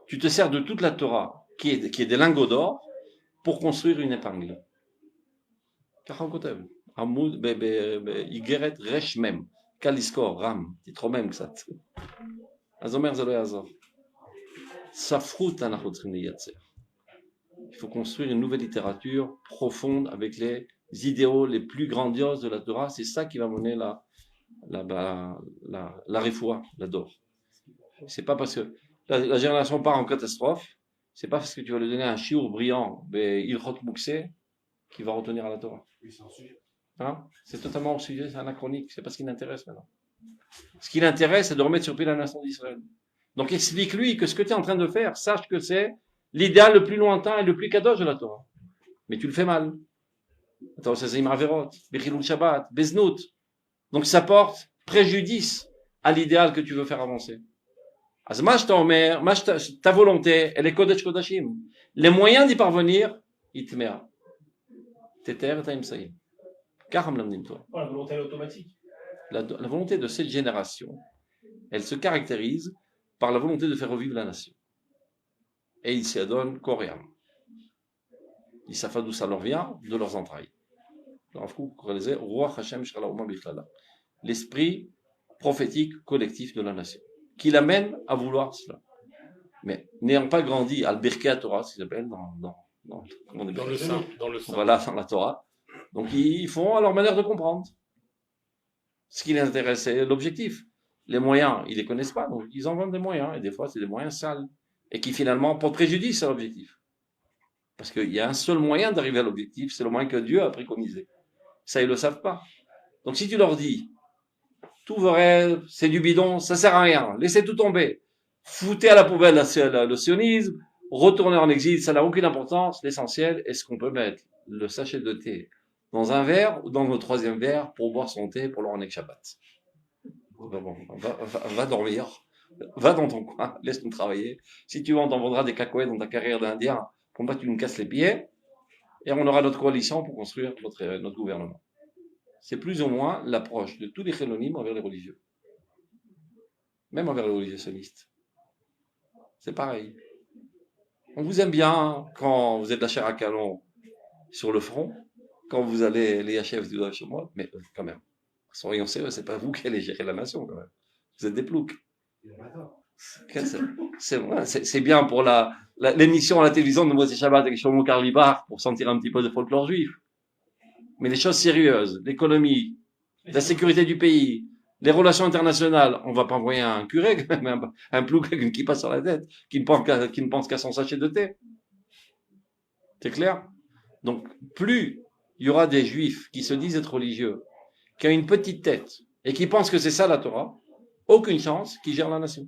Tu te sers de toute la Torah, qui est des lingots d'or, pour construire une épingle. Kachakotev. Amoud, Igeret, Resh Mem. Kaliskor, Ram. C'est trop même que ça. Azomer, Zalo Azov. Safrout, Anachotrim Yatser. Il faut construire une nouvelle littérature profonde avec les idéaux les plus grandioses de la Torah. C'est ça qui va mener la réfoua, la dor. C'est pas parce que la génération part en catastrophe, c'est pas parce que tu vas lui donner un chiour brillant, Ilchot Mouksé, qui va retenir à la Torah. Hein? C'est totalement hors sujet, c'est anachronique, c'est pas ce qui l'intéresse maintenant. Ce qui l'intéresse, c'est de remettre sur pied la nation d'Israël. Donc explique-lui que ce que tu es en train de faire, sache que c'est l'idéal le plus lointain et le plus kadosh de la Torah. Mais tu le fais mal. Attends, c'est Zimra Verot, Bechilul Shabbat, Beznout. Donc ça porte préjudice à l'idéal que tu veux faire avancer. Ta volonté, elle est Kodesh Kodashim. Les moyens d'y parvenir, Itmea. Teter Taim Saïm. Karam Lamdim toi. La volonté elle est automatique. La volonté de cette génération, elle se caractérise par la volonté de faire revivre la nation. Et ils s'y adonnent corps et âme. Ils savent d'où ça leur vient, de leurs entrailles. L'esprit prophétique collectif de la nation, qui l'amène à vouloir cela. Mais n'ayant pas grandi à l'Birkei Torah, ce qu'ils appellent dans le sein. Voilà, dans la Torah. Donc ils font à leur manière de comprendre. Ce qui les intéresse, c'est l'objectif. Les moyens, ils les connaissent pas, donc ils inventent des moyens, et des fois c'est des moyens sales, et qui finalement portent préjudice à l'objectif. Parce qu'il y a un seul moyen d'arriver à l'objectif, c'est le moyen que Dieu a préconisé. Ça, ils le savent pas. Donc si tu leur dis, tout vrai, c'est du bidon, ça sert à rien, laissez tout tomber, foutez à la poubelle le sionisme, retournez en exil, ça n'a aucune importance, l'essentiel est ce qu'on peut mettre le sachet de thé dans un verre ou dans le troisième verre pour boire son thé pour le Hanek Shabbat. Bon, va dormir, va dans ton coin, laisse-nous travailler. Si tu veux, on t'en vendra des cacahuètes dans ta carrière d'Indien pour pas que tu nous casses les pieds, et on aura notre coalition pour construire notre gouvernement. C'est plus ou moins l'approche de tous les chélonim envers les religieux. Même envers les religieux sionistes. C'est pareil. On vous aime bien quand vous êtes la chair à canon sur le front, quand vous allez les HF du doigt chez moi, mais quand même, soyons sérieux, c'est pas vous qui allez gérer la nation quand même. Vous êtes des ploucs. C'est bien pour l'émission à la télévision de Moshe Shabbat avec Shlomo Karlibar pour sentir un petit peu de folklore juif. Mais les choses sérieuses, l'économie, la sécurité du pays, les relations internationales, on va pas envoyer un curé, un plouc avec une kippa sur la tête, qui ne pense qu'à son sachet de thé. C'est clair? Donc, plus il y aura des juifs qui se disent être religieux, qui ont une petite tête, et qui pensent que c'est ça la Torah, aucune chance qu'ils gèrent la nation.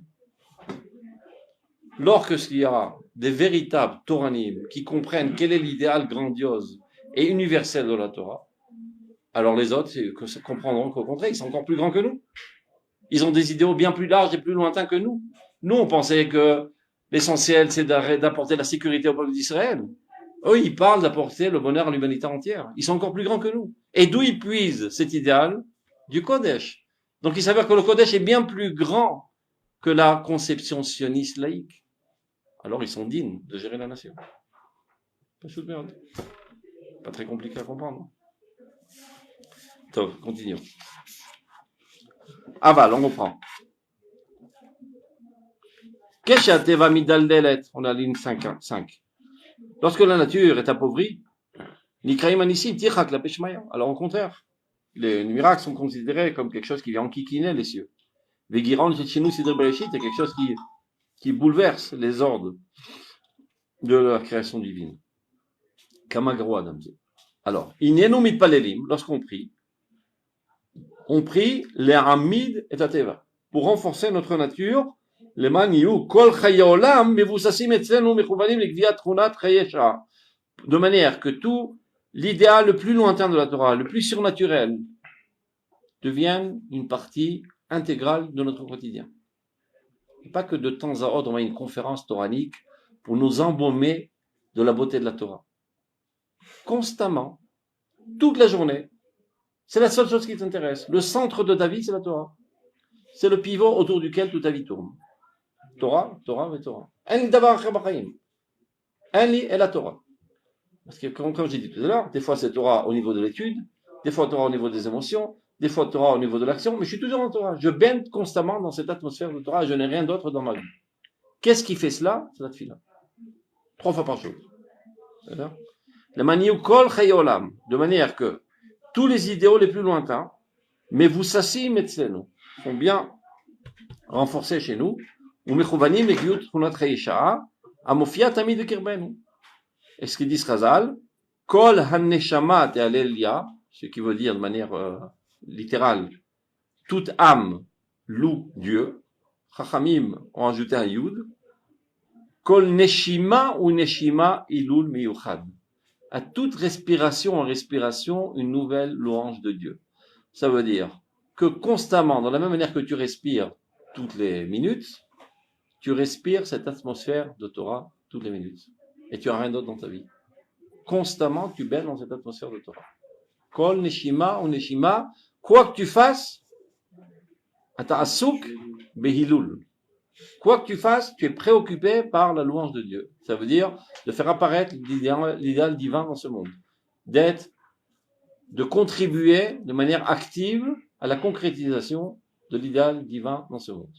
Lorsqu'il y a des véritables Toranim qui comprennent quel est l'idéal grandiose et universel de la Torah, alors les autres comprendront qu'au contraire, ils sont encore plus grands que nous. Ils ont des idéaux bien plus larges et plus lointains que nous. Nous, on pensait que l'essentiel, c'est d'apporter la sécurité au peuple d'Israël. Eux, ils parlent d'apporter le bonheur à l'humanité entière. Ils sont encore plus grands que nous. Et d'où ils puisent cet idéal? Du Kodesh. Donc il s'avère que le Kodesh est bien plus grand que la conception sioniste laïque. Alors ils sont dignes de gérer la nation. Pas très compliqué à comprendre. Top, continuons. Aval, on reprend. Keshateva midaldelet, on a ligne 5. Lorsque la nature est appauvrie, Nikraim anissim tichak la peshmaya. Alors au contraire, les miracles sont considérés comme quelque chose qui vient enquiquiner les cieux. Vegiran chez nous sidre bereshit, c'est quelque chose qui bouleverse les ordres de la création divine. Kamagro Damze. Alors, inenu mitpalelim, lorsqu'on prie, on prie les hamid et tateva pour renforcer notre nature. Les maniou kol chaye olam mevusasim etzenu mechuvanim lekviat chunat chayesha. de manière que tout l'idéal le plus lointain de la Torah, le plus surnaturel, devienne une partie intégrale de notre quotidien. Et pas que de temps à autre on a une conférence toranique pour nous embaumer de la beauté de la Torah. Constamment, toute la journée, c'est la seule chose qui t'intéresse. Le centre de ta vie, c'est la Torah. C'est le pivot autour duquel toute ta vie tourne. Torah, Torah, et Torah. Un davar acher b'chaim. Un lit est la Torah. Parce que, comme j'ai dit tout à l'heure, des fois c'est Torah au niveau de l'étude, des fois Torah au niveau des émotions, des fois Torah au niveau de l'action, mais je suis toujours en Torah. Je baigne constamment dans cette atmosphère de Torah et je n'ai rien d'autre dans ma vie. Qu'est-ce qui fait cela? C'est la tefila. 3 fois par jour. D'accord? Le maniou kol chay olam. De manière que tous les idéaux les plus lointains, mais vous sassim etzlenu, sont bien renforcés chez nous, ou mechouvanim legiut tchunat chay sha'a, amofiat tamid bekirbenu. Et ce qu'il dit Chazal, kol haneshama te'alelia, ce qui veut dire de manière littérale, toute âme loue Dieu. Chachamim ont ajouté un yud. Kol neshima ou neshima ilul miyuchad. À toute respiration en respiration, une nouvelle louange de Dieu. Ça veut dire que constamment, dans la même manière que tu respires toutes les minutes, tu respires cette atmosphère de Torah toutes les minutes. Et tu n'as rien d'autre dans ta vie. Constamment, tu baignes dans cette atmosphère de Torah. Kol neshima ou neshima, quoi que tu fasses, ata asuk behilul. Quoi que tu fasses, tu es préoccupé par la louange de Dieu. Ça veut dire de faire apparaître l'idéal divin dans ce monde. De contribuer de manière active à la concrétisation de l'idéal divin dans ce monde.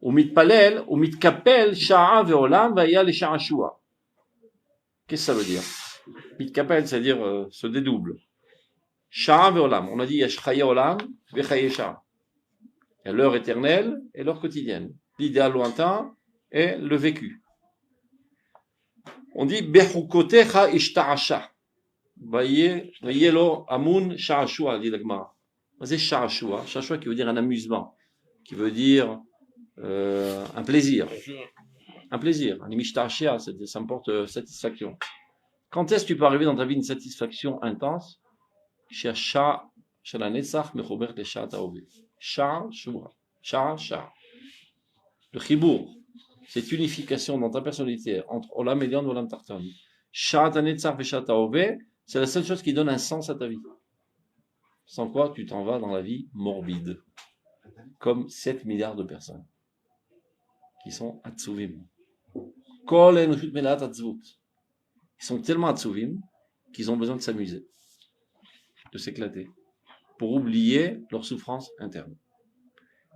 Umitpalel, umitkapel, sha'a ve'olam, va'ya le sha'ashua. Qu'est-ce que ça veut dire? Mitkapel, c'est-à-dire se dédouble. Sha'a ve'olam. On a dit yesh chaye olam, ve'chaye sha'a. Il y a l'heure éternelle et l'heure quotidienne. L'idéal lointain et le vécu. On dit bechukotecha ishta'asha. Vayelo amun sha'ashua, dit la Gemara. C'est sha'ashua. Sha'ashua qui veut dire un amusement, qui veut dire un plaisir. Un plaisir. Un imishta'ashia, ça me porte satisfaction. Quand est-ce que tu peux arriver dans ta vie une satisfaction intense? Sha'asha, sha'lanetzach mechober le sha'ata'ove. Shah, Shura. Shah, Shah. Le chibour, cette unification dans ta personnalité entre Olam Elion et Olam Tartan. Shah, Tanetzar, Vesha, Taove, c'est la seule chose qui donne un sens à ta vie. Sans quoi, tu t'en vas dans la vie morbide. Comme 7 milliards de personnes qui sont Atsuvim. Kol Enoshut Melat Atzvut. Ils sont tellement Atsuvim qu'ils ont besoin de s'amuser, de s'éclater, pour oublier leur souffrance interne.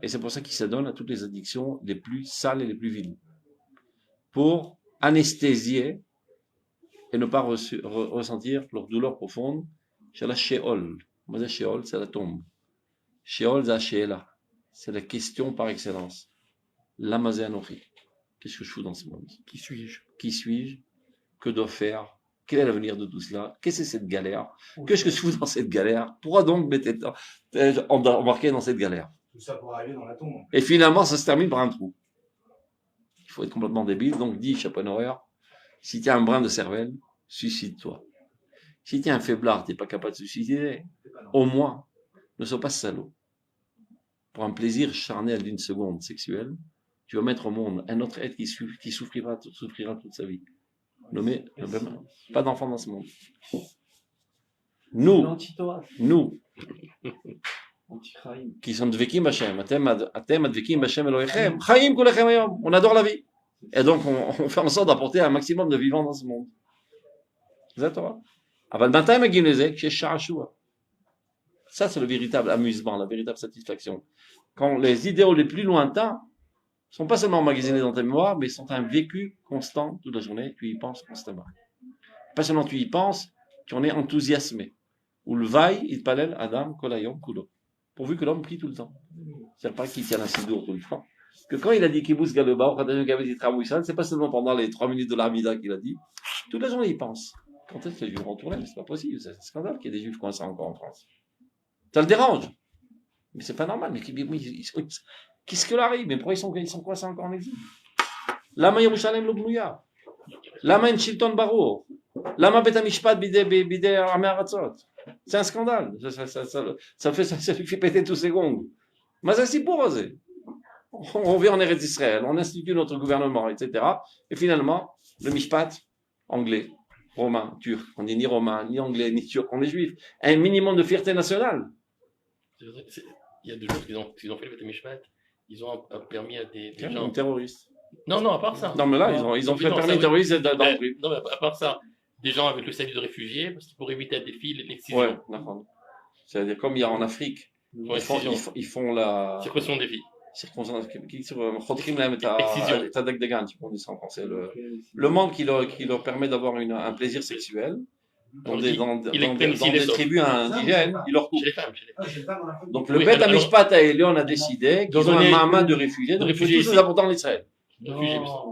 Et c'est pour ça qu'ils s'adonnent à toutes les addictions les plus sales et les plus viles. Pour anesthésier et ne pas ressentir leur douleur profonde. C'est la Sheol. Moi, Sheol, c'est la tombe. Sheol, c'est la Sheela. C'est la question par excellence. Lamazé Anochi. Qu'est-ce que je fous dans ce monde? Qui suis-je? Qui suis-je? Que dois-je faire? Quel est l'avenir de tout cela? Qu'est-ce que c'est cette galère? Qu'est-ce que je fous dans cette galère? Pourquoi donc m'être embarqué dans cette galère? Tout ça pour arriver dans la tombe. Et finalement, ça se termine par un trou. Il faut être complètement débile. Donc, dit Schopenhauer, si tu as un brin de cervelle, suicide-toi. Si tu es un faiblard, tu n'es pas capable de se suicider, au moins, ne sois pas salaud. Pour un plaisir charnel d'une seconde sexuelle, tu vas mettre au monde un autre être qui souffrira toute sa vie. Nommé, pas d'enfant dans ce monde. Nous, qui sommes dvekim Hashem, atem advekim Hashem Elohechem, chayim kulechem hayom, on adore la vie. Et donc, on fait en sorte d'apporter un maximum de vivants dans ce monde. C'est ça, Torah. Aval b'intayim agim lezek, chez sha'ashua. Ça, c'est le véritable amusement, la véritable satisfaction. Quand les idéaux les plus lointains sont pas seulement emmagasinés dans ta mémoire, mais sont un vécu constant toute la journée, tu y penses constamment. Pas seulement tu y penses, tu en es enthousiasmé. Ou le vaille, il palel, Adam, kolayom, kulo. Pourvu que l'homme prie tout le temps. C'est pas qu'il tient un sidour tout le temps. Que quand il a dit Kibbutz Galeba, quand il a dit Tramouissan, c'est pas seulement pendant les 3 minutes de l'Armida qu'il a dit. Toute la journée, il pense. Quand est-ce que les Juifs vont tourner? C'est pas possible. C'est un scandale qu'il y ait des Juifs coincés encore en France. Ça le dérange. Mais c'est pas normal. Mais qu'est-ce que l'arrive? Mais pourquoi ils sont coincés encore en exil? Lama Yerushalem lo bnouya. למה אין שלטון ברור? למה בית המשפט בידי עמי ארצות? C'est un scandale. Ça lui fait péter tous ses gongs. Mais c'est הסיפור הזה. On vient en Eretz Israël, on institue notre gouvernement, etc. Et finalement, le mishpat, anglais, romain, turc. On n'est ni romain, ni anglais, ni turc, on est juif. Un minimum de fierté nationale. Il y a 2 jours qu'ils ont fait le Beth Mishpat, ils ont permis à des gens. Un terroriste. Non, à part ça. Non, mais là, ils ont fait permis les terroristes d'entrer. Non, mais à part ça, des gens avec le statut de réfugié, parce que pour éviter à des filles l'excision. Ouais, d'accord. C'est-à-dire, comme il y a en Afrique, ils font la. Circoncision des filles. Circonstance Excision. le monde qui leur permet d'avoir un plaisir sexuel dans des les tribus indigènes, ils leur coupent. Chez les femmes. Donc le Beth Amishpat à Elion a décidé qu'ils ont un main de réfugiés, donc il faut tous les habitants d'Israël.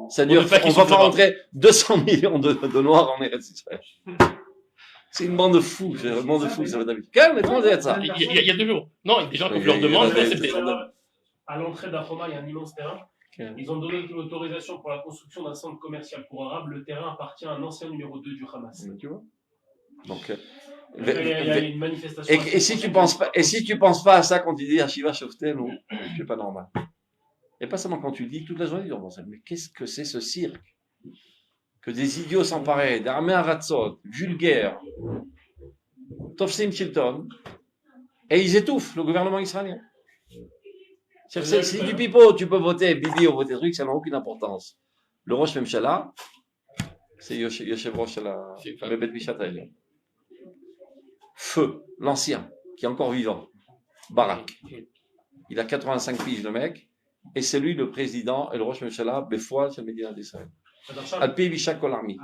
C'est-à-dire qu'on va faire rentrer 200 millions de Noirs en Eretz Israël. C'est une bande de fous, ça va David. Calme-toi, ça. Il y a 2 jours. Non, des gens qui leur demandent d'accepter. À l'entrée d'Achoma, il y a un immense terrain. Ils ont donné l'autorisation pour la construction d'un centre commercial pour Arabes. Le terrain appartient à un ancien numéro 2 du Hamas. Tu vois. Donc, il y a une manifestation. Et si tu penses pas à ça quand tu dis Ashiva Shoftem, c'est pas normal. Et pas seulement quand tu le dis toute la journée, mais qu'est-ce que c'est ce cirque? Que des idiots s'emparaient d'armées aratzot, vulgaires, Tofsim Chilton, et ils étouffent le gouvernement israélien. Si du pipeau, tu peux voter Bibi ou voter truc, ça n'a aucune importance. Le Rosh Memshala, c'est Yoshev Rosh la Bebet Bishat Haelon. Feu, l'ancien, qui est encore vivant, Barak. Il a 85 piges, le mec, et c'est lui le président et le Rosh Memshala, Befoal, c'est le Médina d'Israël. Alpi Bishak Kolarmi.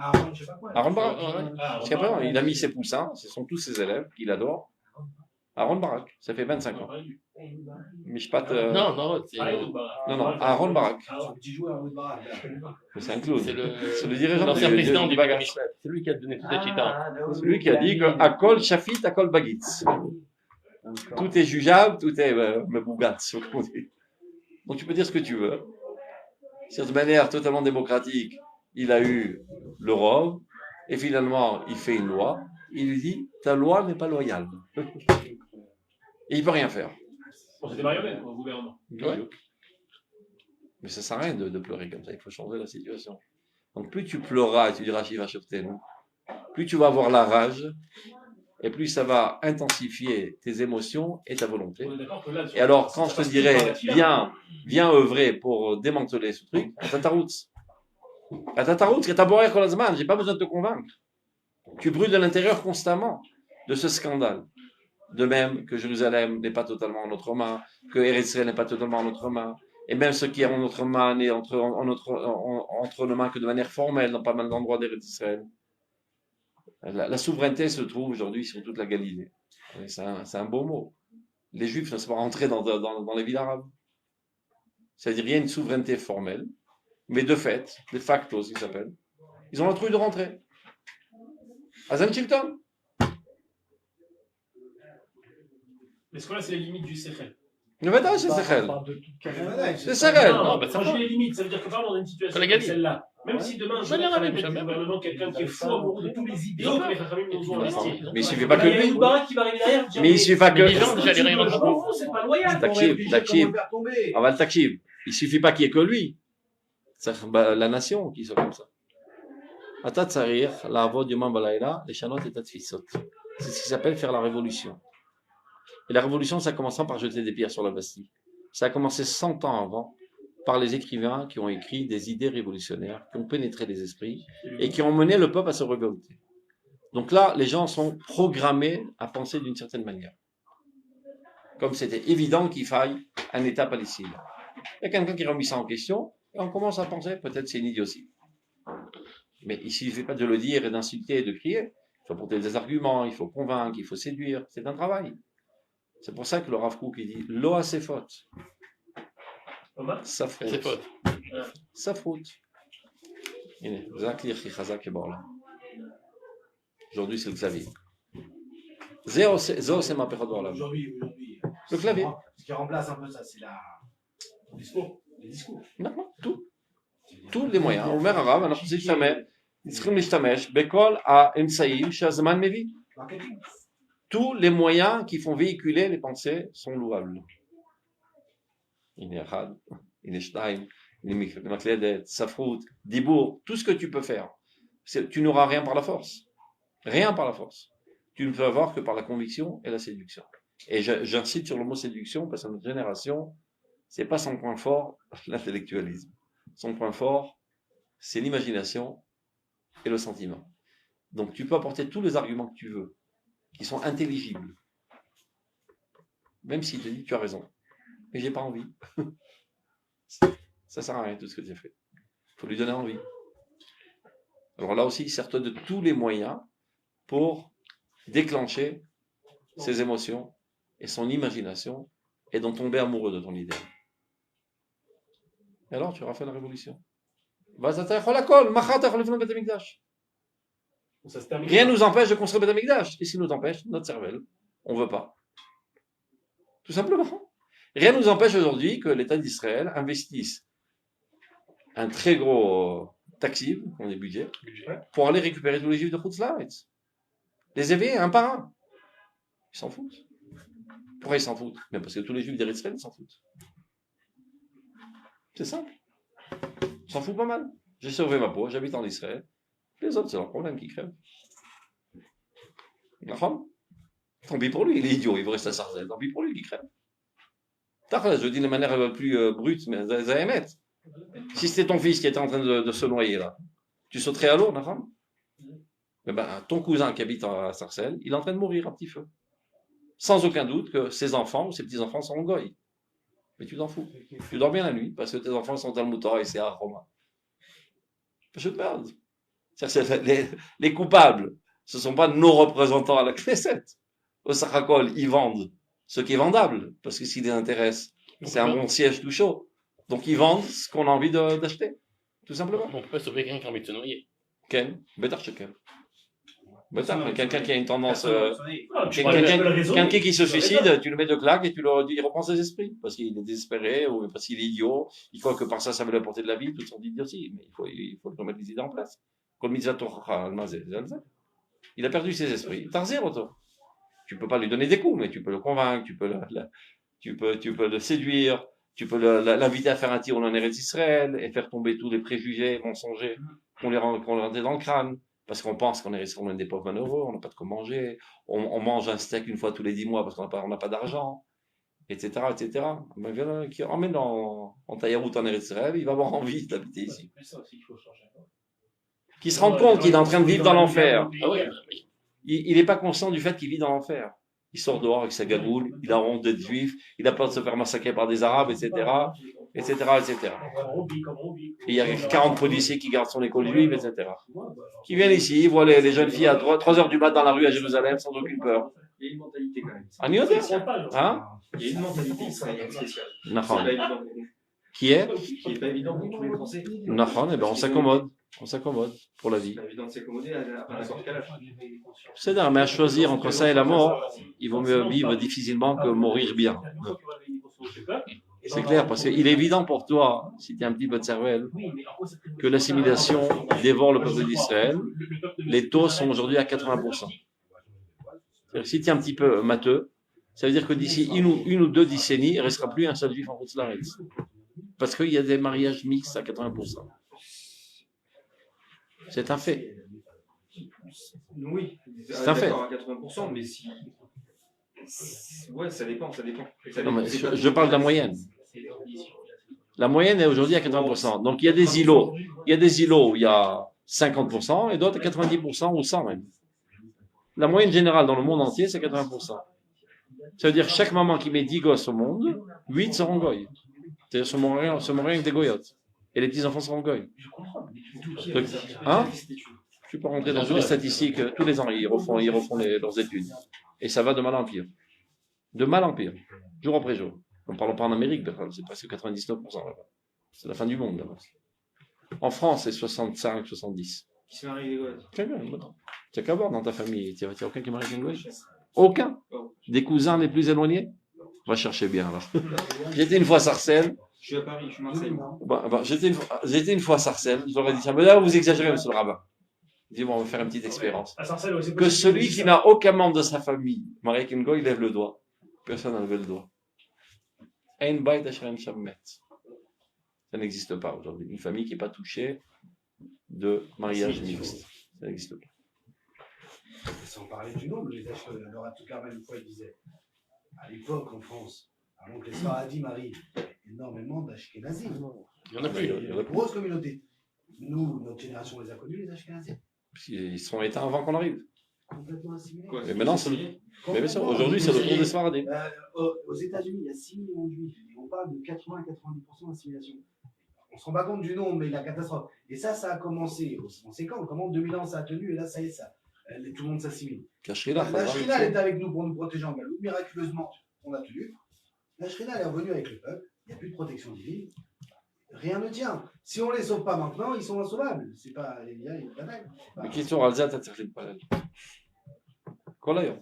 Aaron Barak. Parce qu'après, il a mis ses poussins, ce sont tous ses élèves qu'il adore. Aaron Barak, ça fait 25 ans. Mishpat. Non, Aaron Barak. C'est un clown. C'est le dirigeant l'ancien président du Bagage. C'est lui qui a donné toute la chita. C'est lui qui a dit que Akol Shafit, Akol Bagitz. Tout est jugeable, tout est Mebougatz. Donc tu peux dire ce que tu veux. C'est de manière totalement démocratique. Il a eu le rov, et finalement, il fait une loi. Il lui dit, ta loi n'est pas loyale. Et il peut rien faire. Bon, c'est des marionnettes, au gouvernement. Ouais. Mais ça sert à rien de pleurer comme ça. Il faut changer la situation. Donc, plus tu pleureras et tu diras Shiva Shoften, plus tu vas avoir la rage, et plus ça va intensifier tes émotions et ta volonté. Et alors, quand je te dirais, viens œuvrer pour démanteler ce truc, à ta route, que t'as boire Kolazman, j'ai pas besoin de te convaincre. Tu brûles de l'intérieur constamment de ce scandale. De même que Jérusalem n'est pas totalement en notre main, que Eretz Israël n'est pas totalement en notre main, et même ce qui est en notre main n'est entre nos mains que de manière formelle dans pas mal d'endroits d'Eretz Israël. La souveraineté se trouve aujourd'hui sur toute la Galilée. C'est un beau mot. Les Juifs ne sont pas rentrés dans les villes arabes. C'est-à-dire qu'il y a une souveraineté formelle, mais de fait, de facto, ce qui s'appelle, ils ont le truc de rentrer. Azan Chilton. Est-ce que là, c'est les limites du Sechel? Le Veda, c'est Sechel. C'est Sechel. Sechel. Non, quand je dis les limites, ça veut dire que vraiment, dans une situation comme celle-là, même si demain, je vais avec le gouvernement quelqu'un qui est fou amoureux de tous les idéaux que les Chachamim nous ont investis. Mais il suffit pas que lui. Mais il suffit pas que. Les gens, déjà, les rayons c'est pas loyal. On va le takhiv. Il suffit pas qu'il y ait que lui. La nation qui soit comme ça. Atat Sarir, la voix du Mambalayla, les chanot et Tatfisot. C'est ce qui s'appelle faire la révolution. Et la révolution, ça commence par jeter des pierres sur la Bastille. Ça a commencé 100 ans avant par les écrivains qui ont écrit des idées révolutionnaires, qui ont pénétré les esprits et qui ont mené le peuple à se révolter. Donc là, les gens sont programmés à penser d'une certaine manière. Comme c'était évident qu'il faille un État palestinien. Il y a quelqu'un qui remet ça en question et on commence à penser, peut-être c'est une idiotie. Mais il ne suffit pas de le dire et d'insulter et de crier. Il faut porter des arguments, il faut convaincre, il faut séduire. C'est un travail. C'est pour ça que le Rav Kook il dit Lo a ses fautes. Sa faute. Sa faute. Aujourd'hui, c'est le clavier. Zéo, c'est ma période là. Aujourd'hui. Le clavier. Ce qui remplace un peu ça, c'est les discours. Non, tout. Tous les moyens. Omer Arav, alors c'est jamais. צריכים להשתמש בכל האמצעים שהזמן מביא. Marketing. Tous les moyens qui font véhiculer les pensées sont louables. הנה אחד, הנה שתיים, הנה מקלדת, ספרות, דיבור, tout ce que tu peux faire. Tu n'auras rien par la force. Rien par la force. Tu ne peux avoir que par la conviction et la séduction. Et j'insiste sur le mot séduction parce que notre génération, c'est pas son point fort, l'intellectualisme. Son point fort, c'est l'imagination et le sentiment. Donc tu peux apporter tous les arguments que tu veux, qui sont intelligibles. Même s'il te dit tu as raison. Mais j'ai pas envie. Ça sert à rien tout ce que tu as fait. Il faut lui donner envie. Alors là aussi, sers-toi de tous les moyens pour déclencher ses émotions et son imagination et d'en tomber amoureux de ton idée. Et alors tu auras fait la révolution. Ça se termine. Rien ne nous empêche de construire Beth Amikdash. Et ce qui nous empêche, notre cervelle, on ne veut pas. Tout simplement. Rien ne nous empêche aujourd'hui que l'État d'Israël investisse un très gros taxi, on est budget, pour aller récupérer tous les juifs de Chutz Laaretz. Les éveiller un par un. Ils s'en foutent. Pourquoi ils s'en foutent? Mais parce que tous les juifs d'Israël s'en foutent. C'est simple. Ils s'en foutent pas mal. J'ai sauvé ma peau, j'habite en Israël. Les autres, c'est leur problème qui crèvent. D'accord? Tant pis pour lui, il est idiot, il veut rester à Sarcelles. Tant pis pour lui qui crève. Je dis de manière plus brute, mais ça émet. Si c'était ton fils qui était en train de se noyer là, tu sauterais à l'eau, d'accord? Mais ben, ton cousin qui habite à Sarcelles, il est en train de mourir à petit feu. Sans aucun doute que ses enfants ou ses petits-enfants sont goy. Mais tu t'en fous. Tu dors bien la nuit parce que tes enfants sont dans le mouton et c'est à Roma. Je te parle. Les coupables, ce ne sont pas nos représentants à la Knesset. Au Sarakol, ils vendent ce qui est vendable, parce que ce qui les intéresse, c'est un bon siège tout chaud. Donc ils vendent ce qu'on a envie d'acheter, tout simplement. On peut pas sauver quelqu'un qui a envie de se noyer. Ken, Betar Shekel. Betar, quelqu'un qui a une tendance... Tu parles de la raison. Quelqu'un qui se suicide, tu le mets de claque et tu leur dis, il reprend ses esprits, parce qu'il est désespéré, ou parce qu'il est idiot, il croit que par ça, ça va lui apporter de la vie, toutes sortes d'idioties, mais il faut remettre les idées en place. Il a perdu ses esprits. Tarzé, retour. Tu peux pas lui donner des coups, mais tu peux le convaincre, tu peux le séduire, tu peux l'inviter à faire un tir en Eretz Israël et faire tomber tous les préjugés mensongers qu'on lui rentre dans le crâne. Parce qu'on pense qu'on est on est des pauvres malheureux, on n'a pas de quoi manger, on mange un steak une fois tous les 10 mois parce qu'on n'a pas d'argent, etc., etc. Mais voilà, qui emmène en Taïrout en Eretz Israël, il va avoir envie d'habiter ici. C'est ça aussi qu'il faut changer. Qui se rend compte qu'il est en train de vivre dans l'enfer. Ah oui, Il n'est pas conscient du fait qu'il vit dans l'enfer. Il sort dehors avec sa gagoule, il a honte d'être juif, il a peur de se faire massacrer par des arabes, etc., etc., etc. Et il y a 40 policiers qui gardent son école juive, etc. Qui viennent ici, ils voient les jeunes filles à 3 heures du matin dans la rue à Jérusalem sans aucune peur. Il y a une mentalité quand même. Ah, hein? Il y a une mentalité israélienne spéciale. Nahon. C'est pas évident pour nous. Qui est? Qui n'est pas évident pour tous les Français. Nahon, eh ben on s'accommode. On s'accommode pour la vie. C'est pas évident de s'accommoder à n'importe quel âge. C'est mais à choisir entre ça et la mort, il vaut mieux vivre difficilement que mourir bien. C'est clair, parce qu'il est évident pour toi, si tu as un petit peu de cervelle, que l'assimilation dévore le peuple d'Israël. Les taux sont aujourd'hui à 80%. C'est-à-dire, si tu es un petit peu matheux, ça veut dire que d'ici une ou deux décennies, il ne restera plus un seul juif en Chutz Laaretz. Parce qu'il y a des mariages mixtes à 80%. C'est un fait. Oui, C'est un fait. d'accord à 80%, mais si. Ouais, ça dépend. Non, mais je parle de la moyenne. La moyenne est aujourd'hui à 80%. Donc il y a des îlots. Il y a des îlots où il y a 50% et d'autres à 90% ou 100 même. La moyenne générale dans le monde entier, c'est 80%. Ça veut dire chaque maman qui met 10 gosses au monde, 8 seront goy. C'est-à-dire se mourront avec des goyotes. Et les petits-enfants seront goy. Donc, hein? Je ne peux pas rentrer dans toutes les statistiques. Tous les ans, ils refont leurs études. Et ça va de mal en pire. De mal en pire. Jour après jour. Ne parlons pas en Amérique, c'est presque 99% là-bas. C'est la fin du monde là-bas. En France, c'est 65, 70. Qui se marie avec les gosses. Tu n'as qu'à voir dans ta famille. Tu n'as aucun qui est marié avec un goy? Aucun? Des cousins les plus éloignés? Va chercher bien alors. J'étais une fois à Sarcelles. Je suis à Paris, je suis à Marseille. J'étais une fois à Sarcelles. Je leur ai dit, mais là, vous exagérez, monsieur le rabbin. Il dit, bon, on va faire une petite expérience. À Sarcelles, ouais, c'est Que possible celui qu'il qui dise n'a aucun membre de sa famille, marié avec une goy, il lève le doigt. Personne n'a levé le doigt. Ein Beit Asher Ein Sham Met. Ça n'existe pas aujourd'hui. Une famille qui n'est pas touchée de mariage mixte. Ça n'existe pas. Et sans parler du nombre, les Ashkenazim, alors à tout Carmel, une fois, il disait, à l'époque en France, avant que les Sfaradim marient, il y avait énormément d'Ashkenazim. Il y en a Oui, plus. il y en a Une grosse communauté. Nous, notre génération les a connus, les Ashkenazim. Parce qu'ils sont éteints avant qu'on arrive. Complètement assimilés. Quoi, Mais maintenant, c'est le... Mais bien sûr, Complètement. aujourd'hui, c'est le tour des Sfaradim. Aux États-Unis, il y a 6 millions de juifs. Et on parle de 80 à 90% d'assimilation. On se rend pas compte du nombre, mais la catastrophe. Et ça a commencé. On sait quand, comment 2000 ans ça a tenu, et là, ça y est, tout le monde s'assimile. La Shrina, La Shrina, elle est avec nous pour nous protéger en Galoute. Miraculeusement, on a tenu. La Shrina, elle est revenue avec le peuple. Il n'y a plus de protection divine. Rien ne tient. Si on ne les sauve pas maintenant, ils sont insauvables. C'est pas les liens, ils bataillent. Mais question על זה אתה צריך להתפלל. כל היום.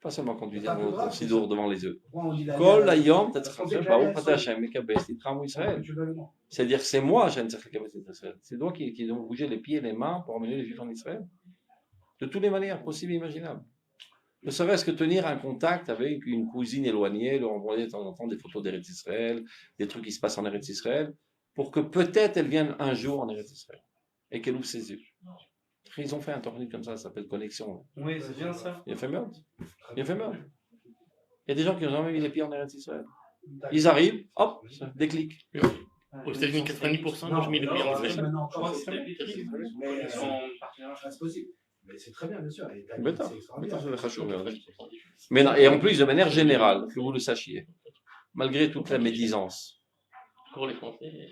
Pas seulement quand tu dis ton sidour devant les yeux. Pourquoi on dit la כל היום אתה צריך להתפלל, ברוך אתה השם מקבץ איתך עמו ישראל. Naturellement. C'est-à-dire que c'est moi, je ne sais pas Israël. C'est toi qui dois bouger les pieds et les mains pour emmener les Juifs en Israël. De toutes les manières possibles et imaginables. Ne serait-ce que tenir un contact avec une cousine éloignée, leur envoyer de temps en temps des photos d'Eretz Israël, des trucs qui se passent en Eretz Israël, pour que peut-être elle vienne un jour en Eretz Israël et qu'elle ouvre ses yeux. Ils ont fait un tournée comme ça s'appelle Connexion. Oui, c'est bien ça. Il a fait merde. Il a fait merde. Il y a des gens qui n'ont jamais mis les pieds en Eretz Israël. Ils arrivent, hop, déclic. Aux États-Unis, 90%, moi je mets le pied en Israël. Maintenant, Je crois que c'était lui qui Mais ils sont partenaires. c'est possible. Mais c'est très bien, bien sûr. Et Bêta. c'est extraordinaire. Mais non, et en plus, de manière générale, que vous le sachiez, malgré toute la médisance, Pour les Français.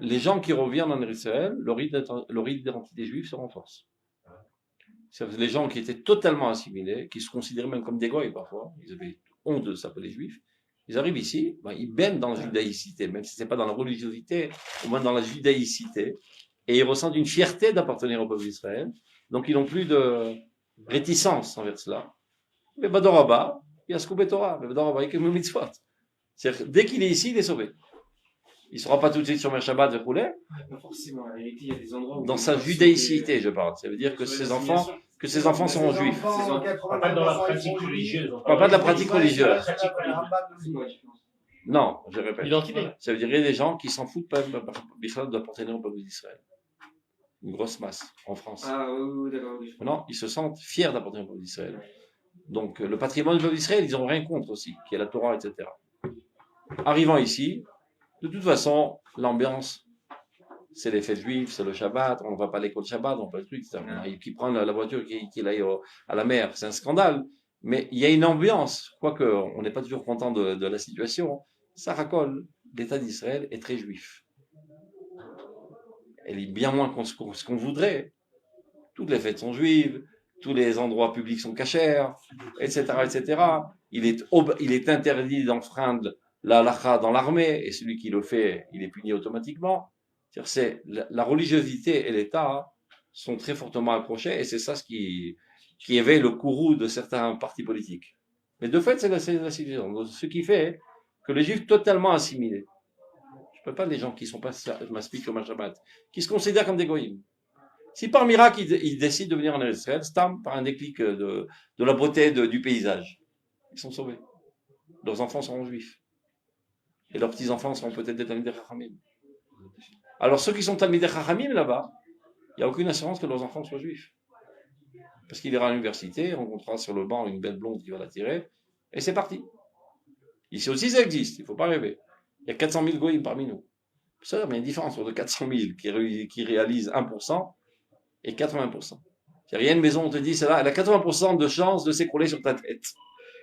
les gens qui reviennent en Israël, leur identité juive se renforce. C'est-à-dire les gens qui étaient totalement assimilés, qui se considéraient même comme des goïs parfois, ils avaient honte de s'appeler juifs, ils arrivent ici, ben, ils baignent dans la judaïcité, même si ce n'est pas dans la religiosité, au moins dans la judaïcité, et ils ressentent une fierté d'appartenir au peuple d'Israël, donc ils n'ont plus de réticence envers cela. Mais Badoraba, il y a Skoubé Torah, mais Badoraba, il y a mitzvot. C'est-à-dire dès qu'il est ici, il est sauvé. Il ne sera pas tout de suite sur Mer Shabbat de poulet. Pas forcément. En réalité, il y a des endroits où. Dans sa judaïcité, je parle. Ça veut dire que ses enfants seront juifs. On parle pas dans la pratique religieuse. On parle pas de la pratique religieuse. C'est quoi la différence? Non, je répète. Identité. Ça veut dire qu'il y a des gens qui s'en foutent pas d'appartenir au peuple d'Israël. Une grosse masse en France. Ah oui, d'accord. Oui. Non, ils se sentent fiers d'appartenir au peuple d'Israël. Donc le patrimoine du peuple d'Israël, ils n'ont rien contre aussi, qui est la Torah, etc. Arrivant ici, de toute façon, l'ambiance, c'est les fêtes juives, c'est le Shabbat, on ne va pas à l'école Shabbat, on ne va pas le truc, etc. Qui prend la voiture, qui aille à la mer, c'est un scandale. Mais il y a une ambiance, quoique on n'est pas toujours content de la situation, ça racole. L'État d'Israël est très juif. Elle est bien moins ce qu'on voudrait. Toutes les fêtes sont juives, tous les endroits publics sont cachers, etc., etc. Il est interdit d'enfreindre la halakha dans l'armée, et celui qui le fait, il est puni automatiquement. C'est la religiosité et l'État sont très fortement accrochés, et c'est ça qui éveille le courroux de certains partis politiques. Mais de fait, c'est la civilisation. Ce qui fait que les Juifs totalement assimilés, je ne parle pas des gens qui ne sont pas maspiques comme un Shabbat, qui se considèrent comme des goïms. Si par miracle ils décident de venir en Israël, stam, par un déclic de la beauté du paysage, ils sont sauvés. Leurs enfants seront juifs. Et leurs petits-enfants seront peut-être des Talmidei Chachamim. Alors ceux qui sont Talmidei Chachamim là-bas, il n'y a aucune assurance que leurs enfants soient juifs. Parce qu'il ira à l'université, on rencontrera sur le banc une belle blonde qui va l'attirer, et c'est parti. Ici aussi ça existe, il ne faut pas rêver. Il y a 400 000 goïms parmi nous. Ça, mais il y a une différence entre 400 000 qui réalisent 1% et 80%. Il y a une maison, on te dit, celle-là, elle a 80% de chance de s'écrouler sur ta tête.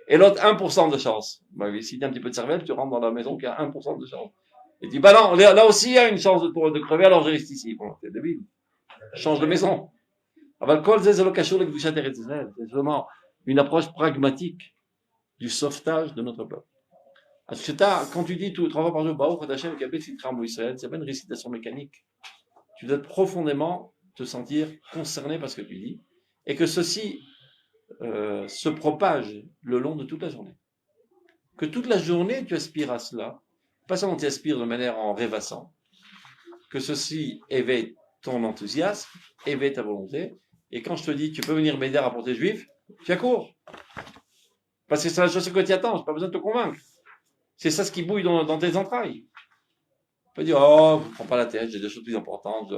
Et l'autre, 1% de chance. Bah, si tu as un petit peu de cervelle, tu rentres dans la maison qui a 1% de chance. Et tu dis, bah non, là aussi, il y a une chance de crever, alors je reste ici. Bon, t'es débile. Change de maison. C'est vraiment une approche pragmatique du sauvetage de notre peuple. Parce que quand tu dis 3 fois par jour, Baruch Hashem Kabet Sitram Israël, c'est pas une récitation mécanique. Tu dois profondément te sentir concerné par ce que tu dis, et que ceci se propage le long de toute la journée. Que toute la journée tu aspires à cela, pas seulement tu aspires de manière en rêvassant, que ceci éveille ton enthousiasme, éveille ta volonté. Et quand je te dis, tu peux venir m'aider à rapporter juif, tu accours. Parce que c'est la chose que tu attends, j'ai pas besoin de te convaincre. C'est ça ce qui bouille dans tes entrailles. Tu peux dire, oh, je ne prends pas la tête, j'ai des choses plus importantes,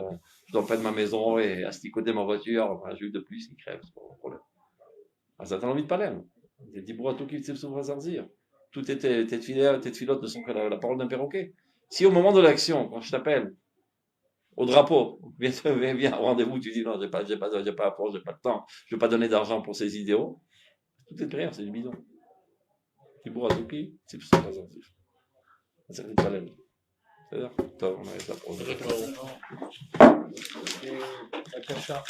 je dois peindre ma maison et asticoter ma voiture, un juif de plus, il crève, c'est pas un problème. Ah, ça t'as envie de parler. Il dit, tout qui se souffre à dire. Toutes tes filotes ne sont que la parole d'un perroquet. Si au moment de l'action, quand je t'appelle, au drapeau, viens au rendez-vous, tu dis non, j'ai pas apport, j'ai pas le temps, je vais pas donner d'argent pour ces idéaux. Tout est clair, c'est du bidon. Tibur Azuki, c'est pas sensible. C'est pas l'aime. C'est-à-dire, on arrête là pour le. Et Akasha.